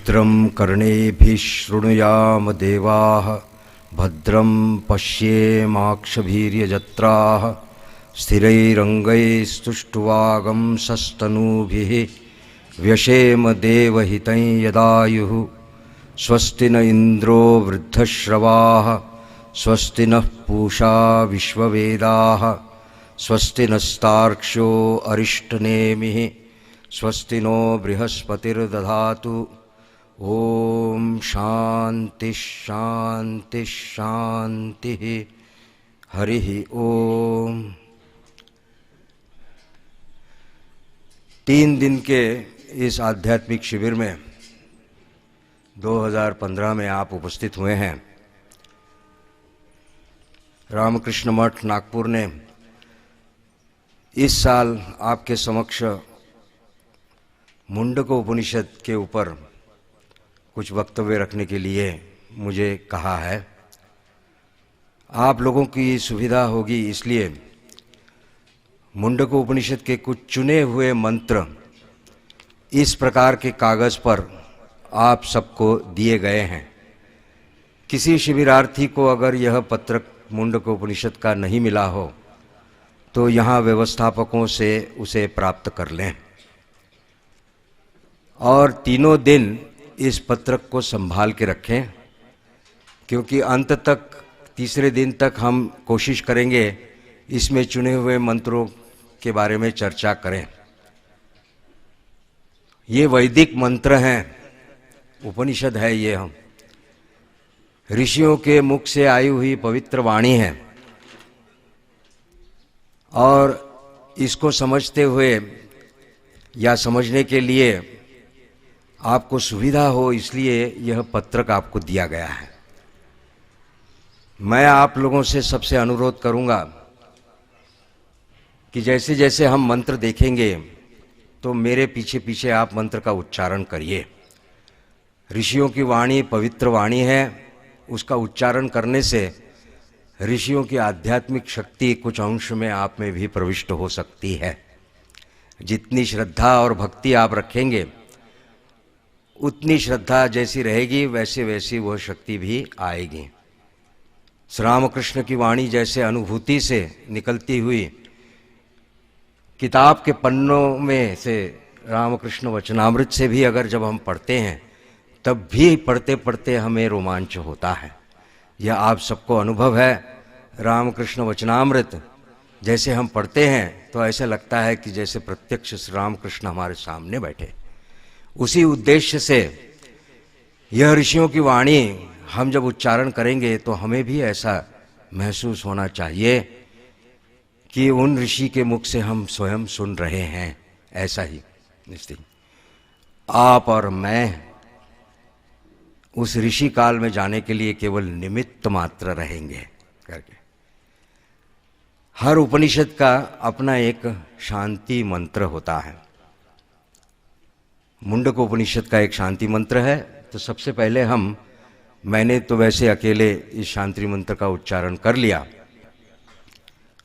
भद्रं कर्णेभिः शृणुयाम देवाः भद्रं पश्येमाक्षभिर्यजत्राः स्थिरैरङ्गैस्तुष्टुवागंसस्तनूभिः व्यशेम देवहितं यदायुः स्वस्ति न इन्द्रो वृद्धश्रवाः स्वस्ति नः पूषा विश्ववेदाः स्वस्ति नस्तार्क्ष्यो अरिष्टनेमिः स्वस्ति नो बृहस्पतिर्दधातु। ओम शांति शांति शांति। हरि ओम। 3 दिन के इस आध्यात्मिक शिविर में 2015 में आप उपस्थित हुए हैं। रामकृष्ण मठ नागपुर ने इस साल आपके समक्ष मुंडको उपनिषद के ऊपर कुछ वक्तव्य रखने के लिए मुझे कहा है। आप लोगों की सुविधा होगी इसलिए मुंडको उपनिषद के कुछ चुने हुए मंत्र इस प्रकार के कागज पर आप सबको दिए गए हैं। किसी शिविरार्थी को अगर यह पत्रक मुंडको उपनिषद का नहीं मिला हो तो यहाँ व्यवस्थापकों से उसे प्राप्त कर लें और 3 दिन इस पत्रक को संभाल के रखें, क्योंकि अंत तक 3रे दिन तक हम कोशिश करेंगे इसमें चुने हुए मंत्रों के बारे में चर्चा करें। ये वैदिक मंत्र हैं, उपनिषद है, ये हम ऋषियों के मुख से आई हुई पवित्र वाणी है और इसको समझते हुए या समझने के लिए आपको सुविधा हो इसलिए यह पत्रक आपको दिया गया है। मैं आप लोगों से सबसे अनुरोध करूंगा कि जैसे जैसे हम मंत्र देखेंगे तो मेरे पीछे पीछे आप मंत्र का उच्चारण करिए। ऋषियों की वाणी पवित्र वाणी है, उसका उच्चारण करने से ऋषियों की आध्यात्मिक शक्ति कुछ अंश में आप में भी प्रविष्ट हो सकती है। जितनी श्रद्धा और भक्ति आप रखेंगे उतनी श्रद्धा जैसी रहेगी वैसे वैसी वह शक्ति भी आएगी। श्री रामकृष्ण की वाणी जैसे अनुभूति से निकलती हुई किताब के पन्नों में से रामकृष्ण वचनामृत से भी अगर जब हम पढ़ते हैं तब भी पढ़ते पढ़ते हमें रोमांच होता है। यह आप सबको अनुभव है। रामकृष्ण वचनामृत जैसे हम पढ़ते हैं तो ऐसा लगता है कि जैसे प्रत्यक्ष श्री रामकृष्ण हमारे सामने बैठे। उसी उद्देश्य से यह ऋषियों की वाणी हम जब उच्चारण करेंगे तो हमें भी ऐसा महसूस होना चाहिए कि उन ऋषि के मुख से हम स्वयं सुन रहे हैं। ऐसा ही निश्चित आप और मैं उस ऋषि काल में जाने के लिए केवल निमित्त मात्र रहेंगे करके। हर उपनिषद का अपना एक शांति मंत्र होता है। मुंडको उपनिषद का एक शांति मंत्र है। तो सबसे पहले मैंने तो वैसे अकेले इस शांति मंत्र का उच्चारण कर लिया।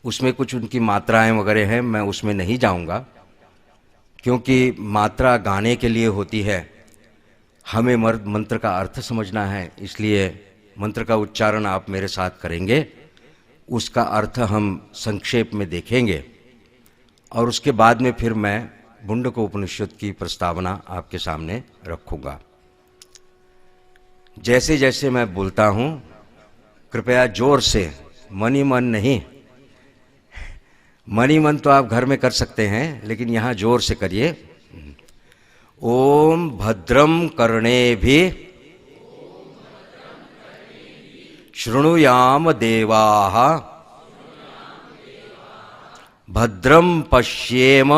उसमें कुछ उनकी मात्राएं वगैरह हैं, मैं उसमें नहीं जाऊंगा क्योंकि मात्रा गाने के लिए होती है। हमें मंत्र का अर्थ समझना है, इसलिए मंत्र का उच्चारण आप मेरे साथ करेंगे, उसका अर्थ हम संक्षेप में देखेंगे और उसके बाद में फिर मैं मुंडको उपनिषद की प्रस्तावना आपके सामने रखूंगा। जैसे जैसे मैं बोलता हूं कृपया जोर से, मन ही मन नहीं। मन ही मन तो आप घर में कर सकते हैं, लेकिन यहां जोर से करिए। ओम भद्रम कर्णेभिः शृणुयाम देवाः भद्रं पश्येम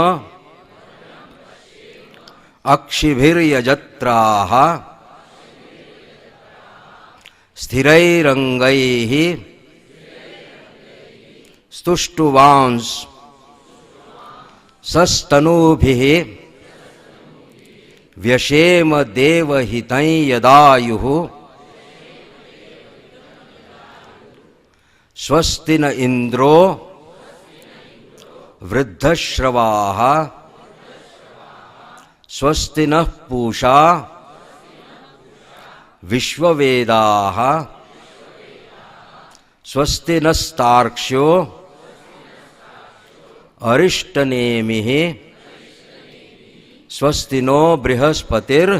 अक्षिभिर्यजत्राः स्थिरैरङ्गैः स्तुष्टुवांस सस्तनूभिः व्यशेम देवहितं यदायुः स्वस्ति न इन्द्रो वृद्धश्रवाः स्वस्ति नः पूषा विश्ववेदाः स्वस्ति नस्तार्क्ष्यो अरिष्टनेमिः स्वस्ति नो बृहस्पतिर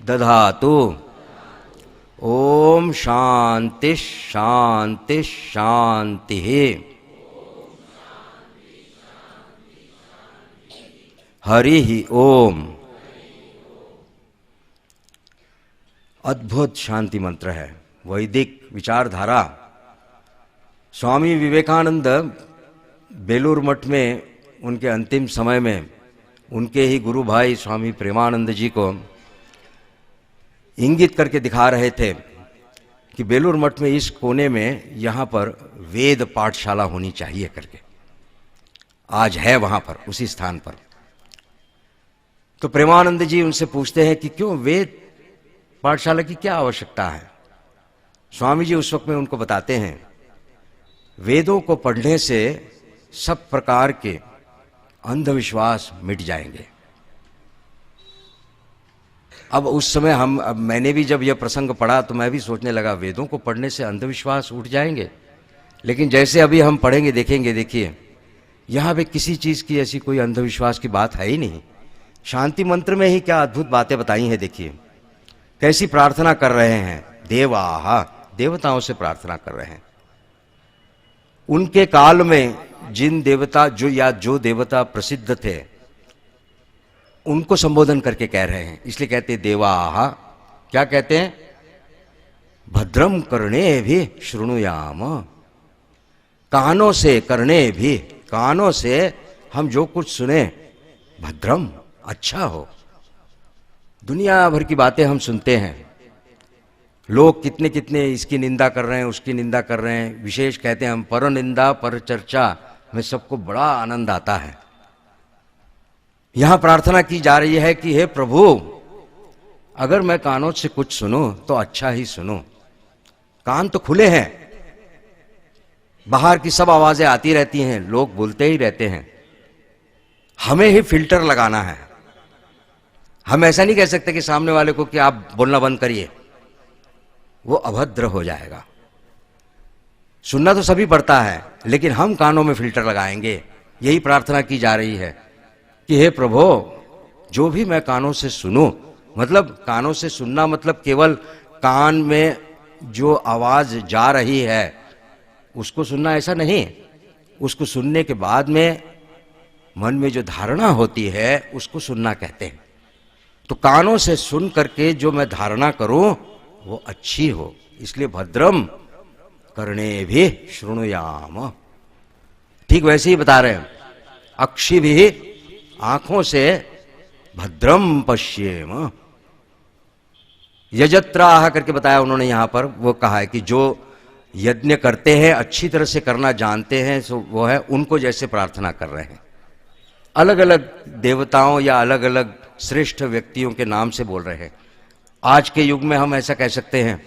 दधातु। ओम शांति शांति शांति। हरि ओम। अद्भुत शांति मंत्र है, वैदिक विचारधारा। स्वामी विवेकानंद बेलूर मठ में उनके अंतिम समय में उनके ही गुरु भाई स्वामी प्रेमानंद जी को इंगित करके दिखा रहे थे कि बेलूर मठ में इस कोने में यहाँ पर वेद पाठशाला होनी चाहिए करके। आज है वहाँ पर, उसी स्थान पर। तो प्रेमानंद जी उनसे पूछते हैं कि क्यों वेद पाठशाला की क्या आवश्यकता है। स्वामी जी उस वक्त में उनको बताते हैं, वेदों को पढ़ने से सब प्रकार के अंधविश्वास मिट जाएंगे। अब उस समय अब मैंने भी जब यह प्रसंग पढ़ा तो मैं भी सोचने लगा, वेदों को पढ़ने से अंधविश्वास उठ जाएंगे। लेकिन जैसे अभी हम पढ़ेंगे देखेंगे, देखिए यहाँ पे किसी चीज़ की ऐसी कोई अंधविश्वास की बात है ही नहीं। शांति मंत्र में ही क्या अद्भुत बातें बताई हैं। देखिए कैसी प्रार्थना कर रहे हैं, देवाः, देवताओं से प्रार्थना कर रहे हैं। उनके काल में जिन देवता जो देवता प्रसिद्ध थे उनको संबोधन करके कह रहे हैं, इसलिए कहते हैं देवाः। क्या कहते हैं? भद्रम कर्णे भी शृणुयाम। कानों से, करने भी, कानों से हम जो कुछ सुने भद्रम, अच्छा हो। दुनिया भर की बातें हम सुनते हैं, लोग कितने कितने इसकी निंदा कर रहे हैं, उसकी निंदा कर रहे हैं। विशेष कहते हैं हम पर निंदा पर चर्चा में सबको बड़ा आनंद आता है। यहां प्रार्थना की जा रही है कि हे प्रभु, अगर मैं कानों से कुछ सुनूं तो अच्छा ही सुनूं। कान तो खुले हैं, बाहर की सब आवाजें आती रहती हैं, लोग बोलते ही रहते हैं। हमें ही फिल्टर लगाना है। हम ऐसा नहीं कह सकते कि सामने वाले को कि आप बोलना बंद करिए, वो अभद्र हो जाएगा। सुनना तो सभी पड़ता है, लेकिन हम कानों में फिल्टर लगाएंगे। यही प्रार्थना की जा रही है कि हे प्रभु, जो भी मैं कानों से सुनूं, मतलब कानों से सुनना मतलब केवल कान में जो आवाज जा रही है उसको सुनना, ऐसा नहीं। उसको सुनने के बाद में मन में जो धारणा होती है उसको सुनना कहते हैं। तो कानों से सुन करके जो मैं धारणा करूं वो अच्छी हो, इसलिए भद्रम कर्णे भी शृणुयाम। ठीक वैसे ही बता रहे हैं, अक्षि भी, आंखों से भद्रम पश्येम। यजत्राह करके बताया उन्होंने यहां पर। वो कहा है कि जो यज्ञ करते हैं, अच्छी तरह से करना जानते हैं, सो वो है उनको जैसे प्रार्थना कर रहे हैं। अलग अलग देवताओं या अलग अलग श्रेष्ठ व्यक्तियों के नाम से बोल रहे हैं। आज के युग में हम ऐसा कह सकते हैं,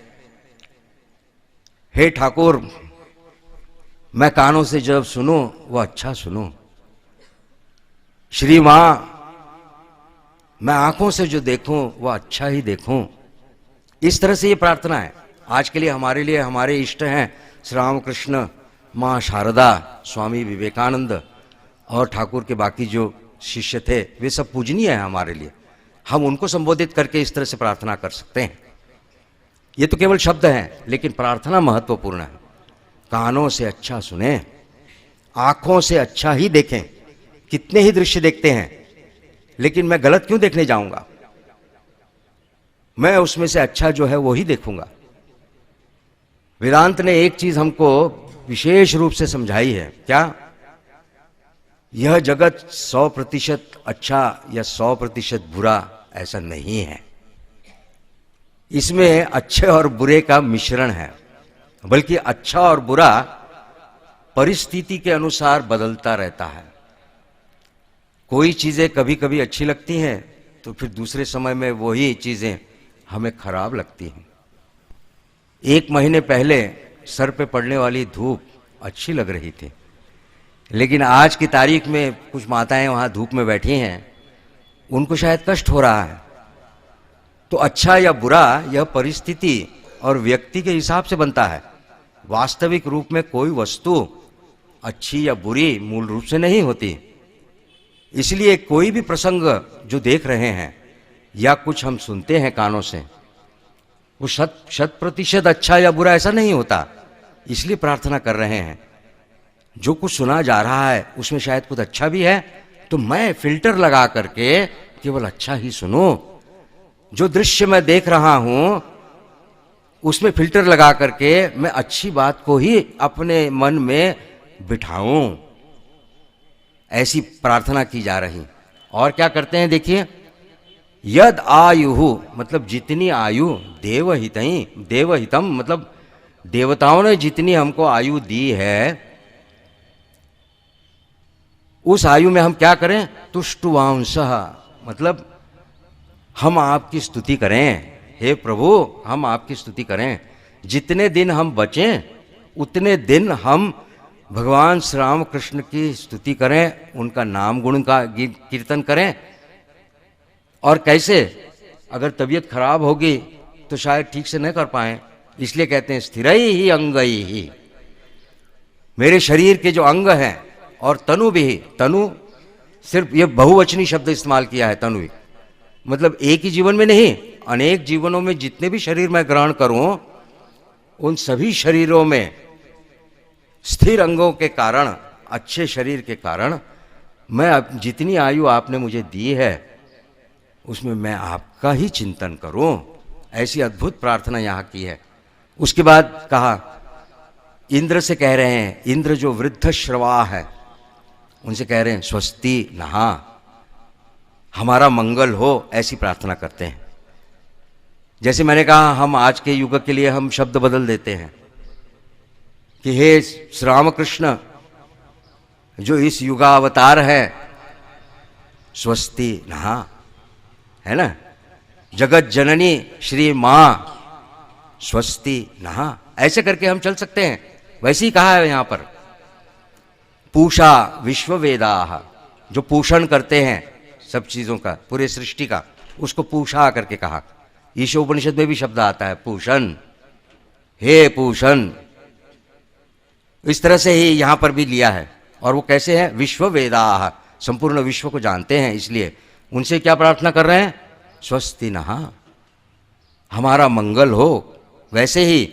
हे ठाकुर, मैं कानों से जब सुनूं वो अच्छा सुनूं। श्री मां, मैं आंखों से जो देखूं वो अच्छा ही देखूं। इस तरह से ये प्रार्थना है आज के लिए। हमारे इष्ट हैं श्री रामकृष्ण, मां शारदा, स्वामी विवेकानंद और ठाकुर के बाकी जो शिष्य थे, वे सब पूजनीय हैं हमारे लिए। हम उनको संबोधित करके इस तरह से प्रार्थना कर सकते हैं। ये तो केवल शब्द हैं, लेकिन प्रार्थना महत्वपूर्ण है। कानों से अच्छा सुने, आंखों से अच्छा ही देखें। कितने ही दृश्य देखते हैं, लेकिन मैं गलत क्यों देखने जाऊंगा? मैं उसमें से अच्छा जो है वो ही देखूंगा। वेदांत ने एक चीज हमको विशेष रूप से समझाई है। क्या? यह जगत 100% अच्छा या 100% बुरा ऐसा नहीं है। इसमें अच्छे और बुरे का मिश्रण है, बल्कि अच्छा और बुरा परिस्थिति के अनुसार बदलता रहता है। कोई चीजें कभी कभी अच्छी लगती हैं तो फिर दूसरे समय में वही चीजें हमें खराब लगती हैं। 1 महीने पहले सर पे पड़ने वाली धूप अच्छी लग रही थी, लेकिन आज की तारीख में कुछ माताएं वहां धूप में बैठी हैं, उनको शायद कष्ट हो रहा है। तो अच्छा या बुरा यह परिस्थिति और व्यक्ति के हिसाब से बनता है। वास्तविक रूप में कोई वस्तु अच्छी या बुरी मूल रूप से नहीं होती। इसलिए कोई भी प्रसंग जो देख रहे हैं या कुछ हम सुनते हैं कानों से, वो 100% अच्छा या बुरा ऐसा नहीं होता। इसलिए प्रार्थना कर रहे हैं, जो कुछ सुना जा रहा है उसमें शायद कुछ अच्छा भी है, तो मैं फिल्टर लगा करके केवल अच्छा ही सुनूं। जो दृश्य मैं देख रहा हूं उसमें फिल्टर लगा करके मैं अच्छी बात को ही अपने मन में बिठाऊं, ऐसी प्रार्थना की जा रही। और क्या करते हैं देखिए, यद आयु मतलब जितनी आयु, देवहितम मतलब देवताओं ने जितनी हमको आयु दी है, उस आयु में हम क्या करें, तुष्टुवांसः मतलब हम आपकी स्तुति करें। हे प्रभु, हम आपकी स्तुति करें। जितने दिन हम बचें उतने दिन हम भगवान श्री राम कृष्ण की स्तुति करें, उनका नाम गुण का कीर्तन करें। और कैसे, अगर तबीयत खराब होगी तो शायद ठीक से न कर पाएं, इसलिए कहते हैं स्थिरई ही अंगई ही, मेरे शरीर के जो अंग हैं और तनु भी, तनु सिर्फ ये बहुवचनी शब्द इस्तेमाल किया है, तनु मतलब एक ही जीवन में नहीं, अनेक जीवनों में जितने भी शरीर मैं ग्रहण करूं, उन सभी शरीरों में स्थिर अंगों के कारण, अच्छे शरीर के कारण मैं जितनी आयु आपने मुझे दी है उसमें मैं आपका ही चिंतन करूं। ऐसी अद्भुत प्रार्थना यहाँ की है। उसके बाद कहा, इंद्र से कह रहे हैं, इंद्र जो वृद्ध श्रवा है उनसे कह रहे हैं स्वस्ति नहा, हमारा मंगल हो, ऐसी प्रार्थना करते हैं। जैसे मैंने कहा, हम आज के युग के लिए हम शब्द बदल देते हैं कि हे श्री रामकृष्ण जो इस युगावतार है, स्वस्ति नहा, है ना, जगत जननी श्री मां स्वस्ति नहा, ऐसे करके हम चल सकते हैं। वैसे ही कहा है यहां पर, पूषा विश्ववेदाः, जो पूषण करते हैं सब चीजों का, पूरे सृष्टि का, उसको पूषा करके कहा। ईशोपनिषद में भी शब्द आता है पूषण, हे पूषण, इस तरह से ही यहां पर भी लिया है। और वो कैसे है, विश्ववेदाः, संपूर्ण विश्व को जानते हैं, इसलिए उनसे क्या प्रार्थना कर रहे हैं, स्वस्ति नहा, हमारा मंगल हो। वैसे ही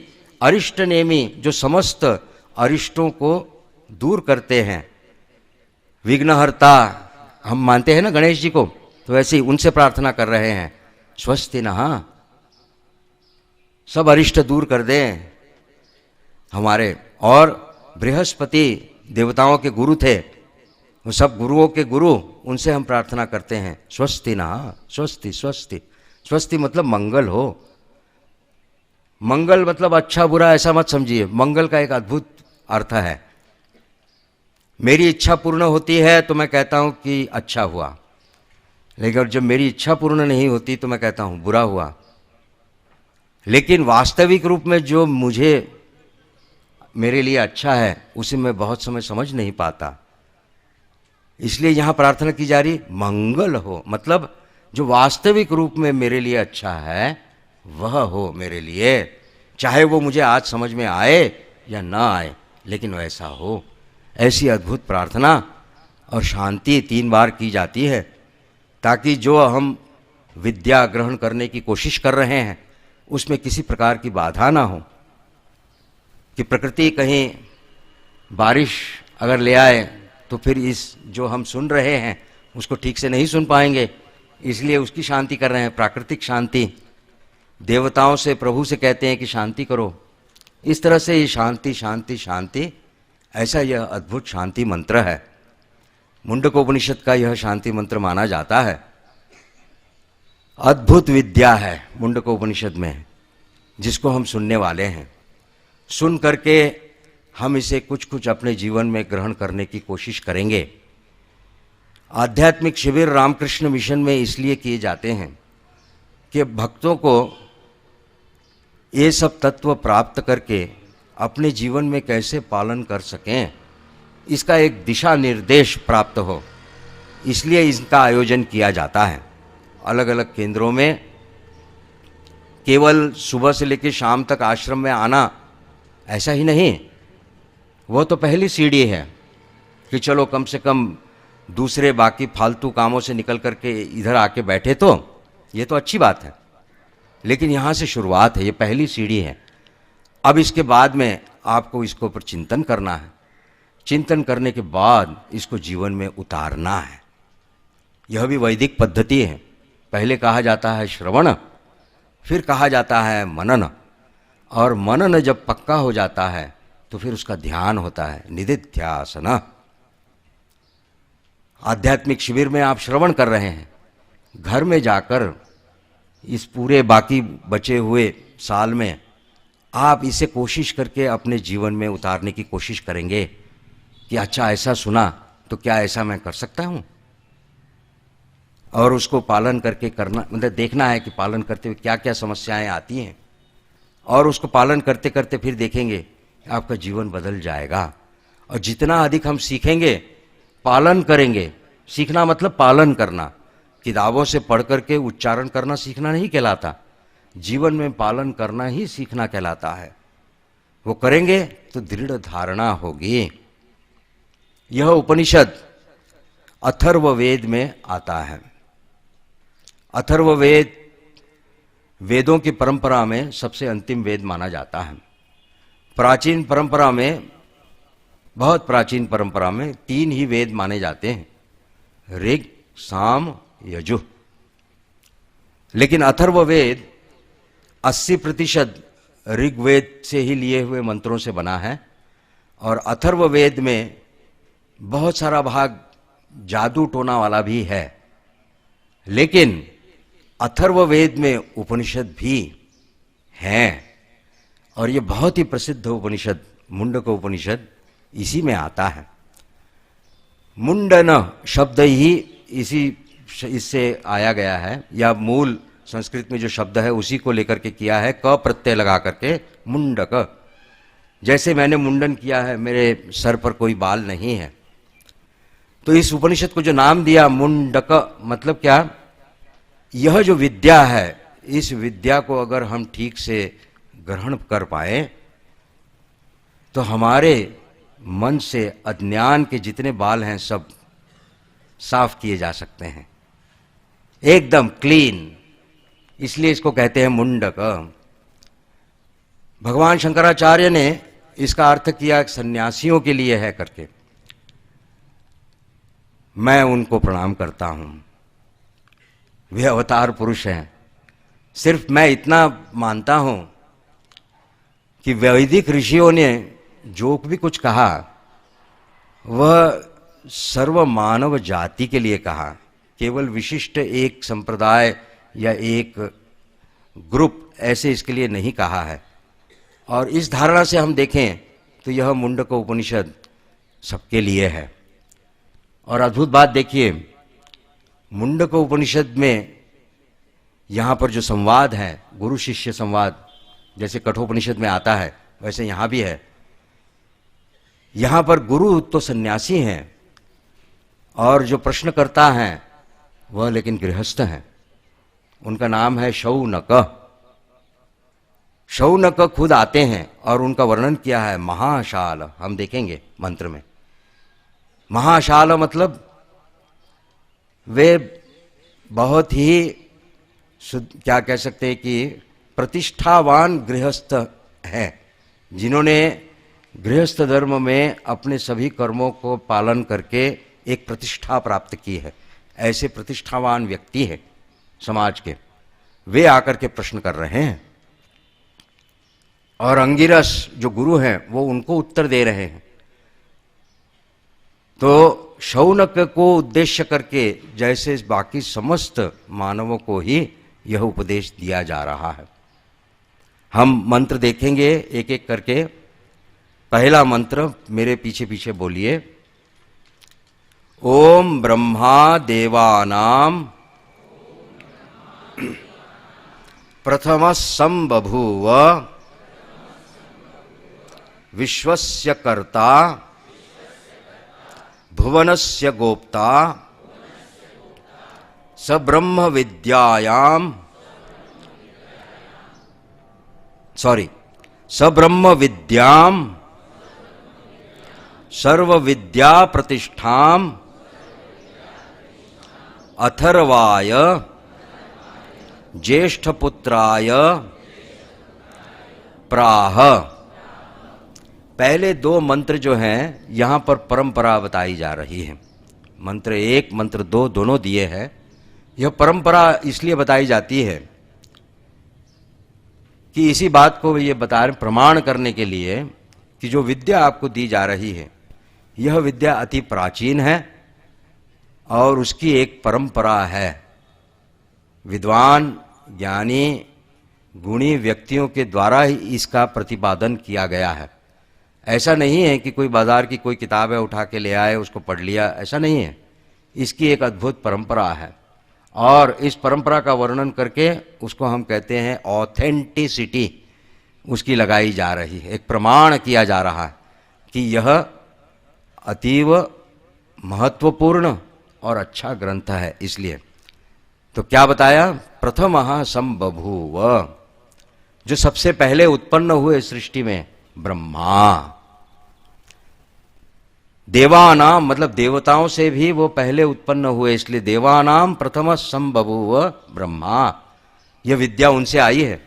अरिष्ट नेमी, जो समस्त अरिष्टों को दूर करते हैं, विघ्नहर्ता हम मानते हैं ना गणेश जी को, तो वैसे ही उनसे प्रार्थना कर रहे हैं, स्वस्ति नहा, सब अरिष्ट दूर कर दें हमारे। और बृहस्पति देवताओं के गुरु थे, वो सब गुरुओं के गुरु, उनसे हम प्रार्थना करते हैं, स्वस्ति नहा, स्वस्ति स्वस्ति। स्वस्ति मतलब मंगल हो। मंगल मतलब अच्छा बुरा ऐसा मत समझिए, मंगल का एक अद्भुत अर्थ है। मेरी इच्छा पूर्ण होती है तो मैं कहता हूं कि अच्छा हुआ, लेकिन जब मेरी इच्छा पूर्ण नहीं होती तो मैं कहता हूं बुरा हुआ। लेकिन वास्तविक रूप में जो मुझे मेरे लिए अच्छा है उसे मैं बहुत समय समझ नहीं पाता, इसलिए यहां प्रार्थना की जा रही, मंगल हो, मतलब जो वास्तविक रूप में मेरे लिए अच्छा है वह हो मेरे लिए, चाहे वो मुझे आज समझ में आए या ना आए, लेकिन वैसा हो। ऐसी अद्भुत प्रार्थना और शांति 3 बार की जाती है, ताकि जो हम विद्या ग्रहण करने की कोशिश कर रहे हैं उसमें किसी प्रकार की बाधा ना हो, कि प्रकृति कहीं बारिश अगर ले आए तो फिर इस जो हम सुन रहे हैं उसको ठीक से नहीं सुन पाएंगे, इसलिए उसकी शांति कर रहे हैं, प्राकृतिक शांति। देवताओं से, प्रभु से कहते हैं कि शांति करो। इस तरह से ये शांति शांति शांति, ऐसा यह अद्भुत शांति मंत्र है। मुंडकोपनिषद का यह शांति मंत्र माना जाता है। अद्भुत विद्या है मुंडकोपनिषद में, जिसको हम सुनने वाले हैं। सुन करके हम इसे कुछ कुछ अपने जीवन में ग्रहण करने की कोशिश करेंगे। आध्यात्मिक शिविर रामकृष्ण मिशन में इसलिए किए जाते हैं कि भक्तों को ये सब तत्व प्राप्त करके अपने जीवन में कैसे पालन कर सकें, इसका एक दिशा निर्देश प्राप्त हो, इसलिए इसका आयोजन किया जाता है। अलग अलग केंद्रों में केवल सुबह से लेकर शाम तक आश्रम में आना ऐसा ही नहीं, वो तो पहली सीढ़ी है कि चलो कम से कम दूसरे बाकी फालतू कामों से निकल करके इधर आके बैठे, तो ये तो अच्छी बात है, लेकिन यहाँ से शुरुआत है, ये पहली सीढ़ी है। अब इसके बाद में आपको इसके ऊपर चिंतन करना है, चिंतन करने के बाद इसको जीवन में उतारना है। यह भी वैदिक पद्धति है। पहले कहा जाता है श्रवण, फिर कहा जाता है मनन, और मनन जब पक्का हो जाता है तो फिर उसका ध्यान होता है निदिध्यासन। आध्यात्मिक शिविर में आप श्रवण कर रहे हैं, घर में जाकर इस पूरे बाकी बचे हुए साल में आप इसे कोशिश करके अपने जीवन में उतारने की कोशिश करेंगे कि अच्छा ऐसा सुना तो क्या ऐसा मैं कर सकता हूँ, और उसको पालन करके करना, मतलब देखना है कि पालन करते हुए क्या क्या समस्याएं आती हैं, और उसको पालन करते करते फिर देखेंगे आपका जीवन बदल जाएगा। और जितना अधिक हम सीखेंगे, पालन करेंगे, सीखना मतलब पालन करना, किताबों से पढ़ करके उच्चारण करना सीखना नहीं कहलाता, जीवन में पालन करना ही सीखना कहलाता है। वो करेंगे तो दृढ़ धारणा होगी। यह उपनिषद अथर्ववेद में आता है। अथर्ववेद वेदों की परंपरा में सबसे अंतिम वेद माना जाता है। प्राचीन परंपरा में, बहुत प्राचीन परंपरा में 3 ही वेद माने जाते हैं, ऋग, साम, यजुः। लेकिन अथर्ववेद 80% ऋग्वेद से ही लिए हुए मंत्रों से बना है, और अथर्ववेद में बहुत सारा भाग जादू टोना वाला भी है। लेकिन अथर्ववेद में उपनिषद भी हैं, और ये बहुत ही प्रसिद्ध उपनिषद मुंडक उपनिषद इसी में आता है। मुंडन शब्द ही इससे आया गया है, या मूल संस्कृत में जो शब्द है उसी को लेकर के किया है, क प्रत्यय लगा करके मुंडक। जैसे मैंने मुंडन किया है, मेरे सर पर कोई बाल नहीं है, तो इस उपनिषद को जो नाम दिया मुंडक, मतलब क्या, यह जो विद्या है, इस विद्या को अगर हम ठीक से ग्रहण कर पाए तो हमारे मन से अज्ञान के जितने बाल हैं सब साफ किए जा सकते हैं, एकदम क्लीन। इसलिए इसको कहते हैं मुंडक। भगवान शंकराचार्य ने इसका अर्थ किया सन्यासियों के लिए है करके। मैं उनको प्रणाम करता हूं, वे अवतार पुरुष हैं। सिर्फ मैं इतना मानता हूं कि वैदिक ऋषियों ने जो भी कुछ कहा वह सर्व मानव जाति के लिए कहा, केवल विशिष्ट एक संप्रदाय या एक ग्रुप ऐसे इसके लिए नहीं कहा है। और इस धारणा से हम देखें तो यह मुंडक उपनिषद सबके लिए है। और अद्भुत बात देखिए, मुंडक उपनिषद में यहाँ पर जो संवाद है, गुरु शिष्य संवाद, जैसे कठोपनिषद में आता है वैसे यहाँ भी है। यहाँ पर गुरु तो सन्यासी हैं, और जो प्रश्न करता है वह लेकिन गृहस्थ हैं। उनका नाम है शौनक। शौनक खुद आते हैं और उनका वर्णन किया है महाशाल। हम देखेंगे मंत्र में महाशाल मतलब वे बहुत ही क्या कह सकते हैं कि प्रतिष्ठावान गृहस्थ हैं, जिन्होंने गृहस्थ धर्म में अपने सभी कर्मों को पालन करके एक प्रतिष्ठा प्राप्त की है। ऐसे प्रतिष्ठावान व्यक्ति हैं समाज के, वे आकर के प्रश्न कर रहे हैं, और अंगिरस जो गुरु हैं वो उनको उत्तर दे रहे हैं। तो शौनक को उद्देश्य करके जैसे बाकी समस्त मानवों को ही यह उपदेश दिया जा रहा है। हम मंत्र देखेंगे एक एक करके। पहला मंत्र मेरे पीछे पीछे बोलिए। ओम ब्रह्मा देवानाम प्रथम संबभूव विश्वस्य कर्ता भुवनस्य गोप्ता स ब्रह्म विद्यायाम सॉरी, सब्रह्म विद्याम सर्व विद्या प्रतिष्ठाम अथर्वाय ज्येष्ठ पुत्राय प्राह। पहले दो मंत्र जो हैं यहां पर परंपरा बताई जा रही है। मंत्र एक मंत्र दो दोनों दिए हैं। यह परंपरा इसलिए बताई जाती है कि इसी बात को ये बता रहे, प्रमाण करने के लिए कि जो विद्या आपको दी जा रही है यह विद्या अति प्राचीन है और उसकी एक परंपरा है। विद्वान ज्ञानी गुणी व्यक्तियों के द्वारा ही इसका प्रतिपादन किया गया है। ऐसा नहीं है कि कोई बाजार की कोई किताब है उठा के ले आए उसको पढ़ लिया, ऐसा नहीं है। इसकी एक अद्भुत परंपरा है और इस परंपरा का वर्णन करके उसको हम कहते हैं ऑथेंटिसिटी उसकी लगाई जा रही है। एक प्रमाण किया जा रहा है कि यह अतीव महत्वपूर्ण और अच्छा ग्रंथ है। इसलिए तो क्या बताया, प्रथमः संबभूव, जो सबसे पहले उत्पन्न हुए सृष्टि में ब्रह्मा। देवानाम मतलब देवताओं से भी वो पहले उत्पन्न हुए, इसलिए देवानाम प्रथम संबभूव ब्रह्मा। यह विद्या उनसे आई है,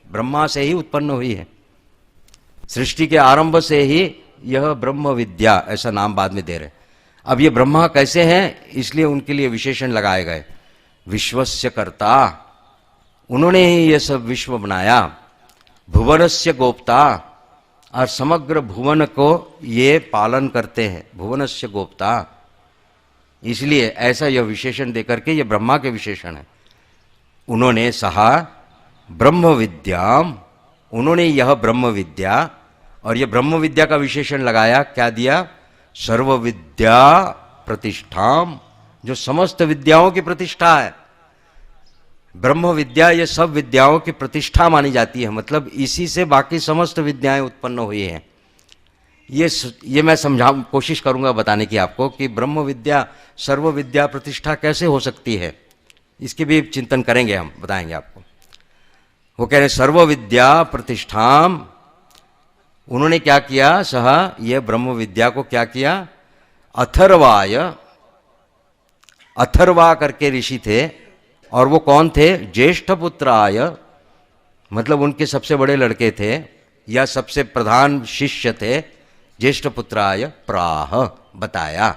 ब्रह्मा से ही उत्पन्न हुई है। सृष्टि के आरंभ से ही यह ब्रह्म विद्या, ऐसा नाम बाद में दे रहे। अब ये ब्रह्मा कैसे हैं, इसलिए उनके लिए विशेषण लगाए गए। विश्वस्य कर्ता, उन्होंने ही यह सब विश्व बनाया। भुवनस्य गोप्ता, और समग्र भुवन को ये पालन करते हैं। भुवनस्य गोप्ता, इसलिए ऐसा यह विशेषण देकर के, यह ब्रह्मा के विशेषण है। उन्होंने सहा ब्रह्म विद्याम, उन्होंने यह ब्रह्म विद्या, और यह ब्रह्म विद्या का विशेषण लगाया, क्या दिया, सर्व विद्या प्रतिष्ठाम, जो समस्त विद्याओं की प्रतिष्ठा है। ब्रह्म विद्या ये सब विद्याओं की प्रतिष्ठा मानी जाती है, मतलब इसी से बाकी समस्त विद्याएं उत्पन्न हुई हैं। ये मैं कोशिश करूंगा बताने की आपको कि ब्रह्म विद्या सर्व विद्या प्रतिष्ठा कैसे हो सकती है। इसके भी चिंतन करेंगे, हम बताएंगे आपको। वो कह रहे सर्व विद्या प्रतिष्ठाम, उन्होंने क्या किया, सह ये ब्रह्म विद्या को क्या किया, अथर्वाय, अथर्वा करके ऋषि थे, और वो कौन थे, ज्येष्ठ पुत्राय, मतलब उनके सबसे बड़े लड़के थे या सबसे प्रधान शिष्य थे। ज्येष्ठ पुत्राय प्राह, बताया।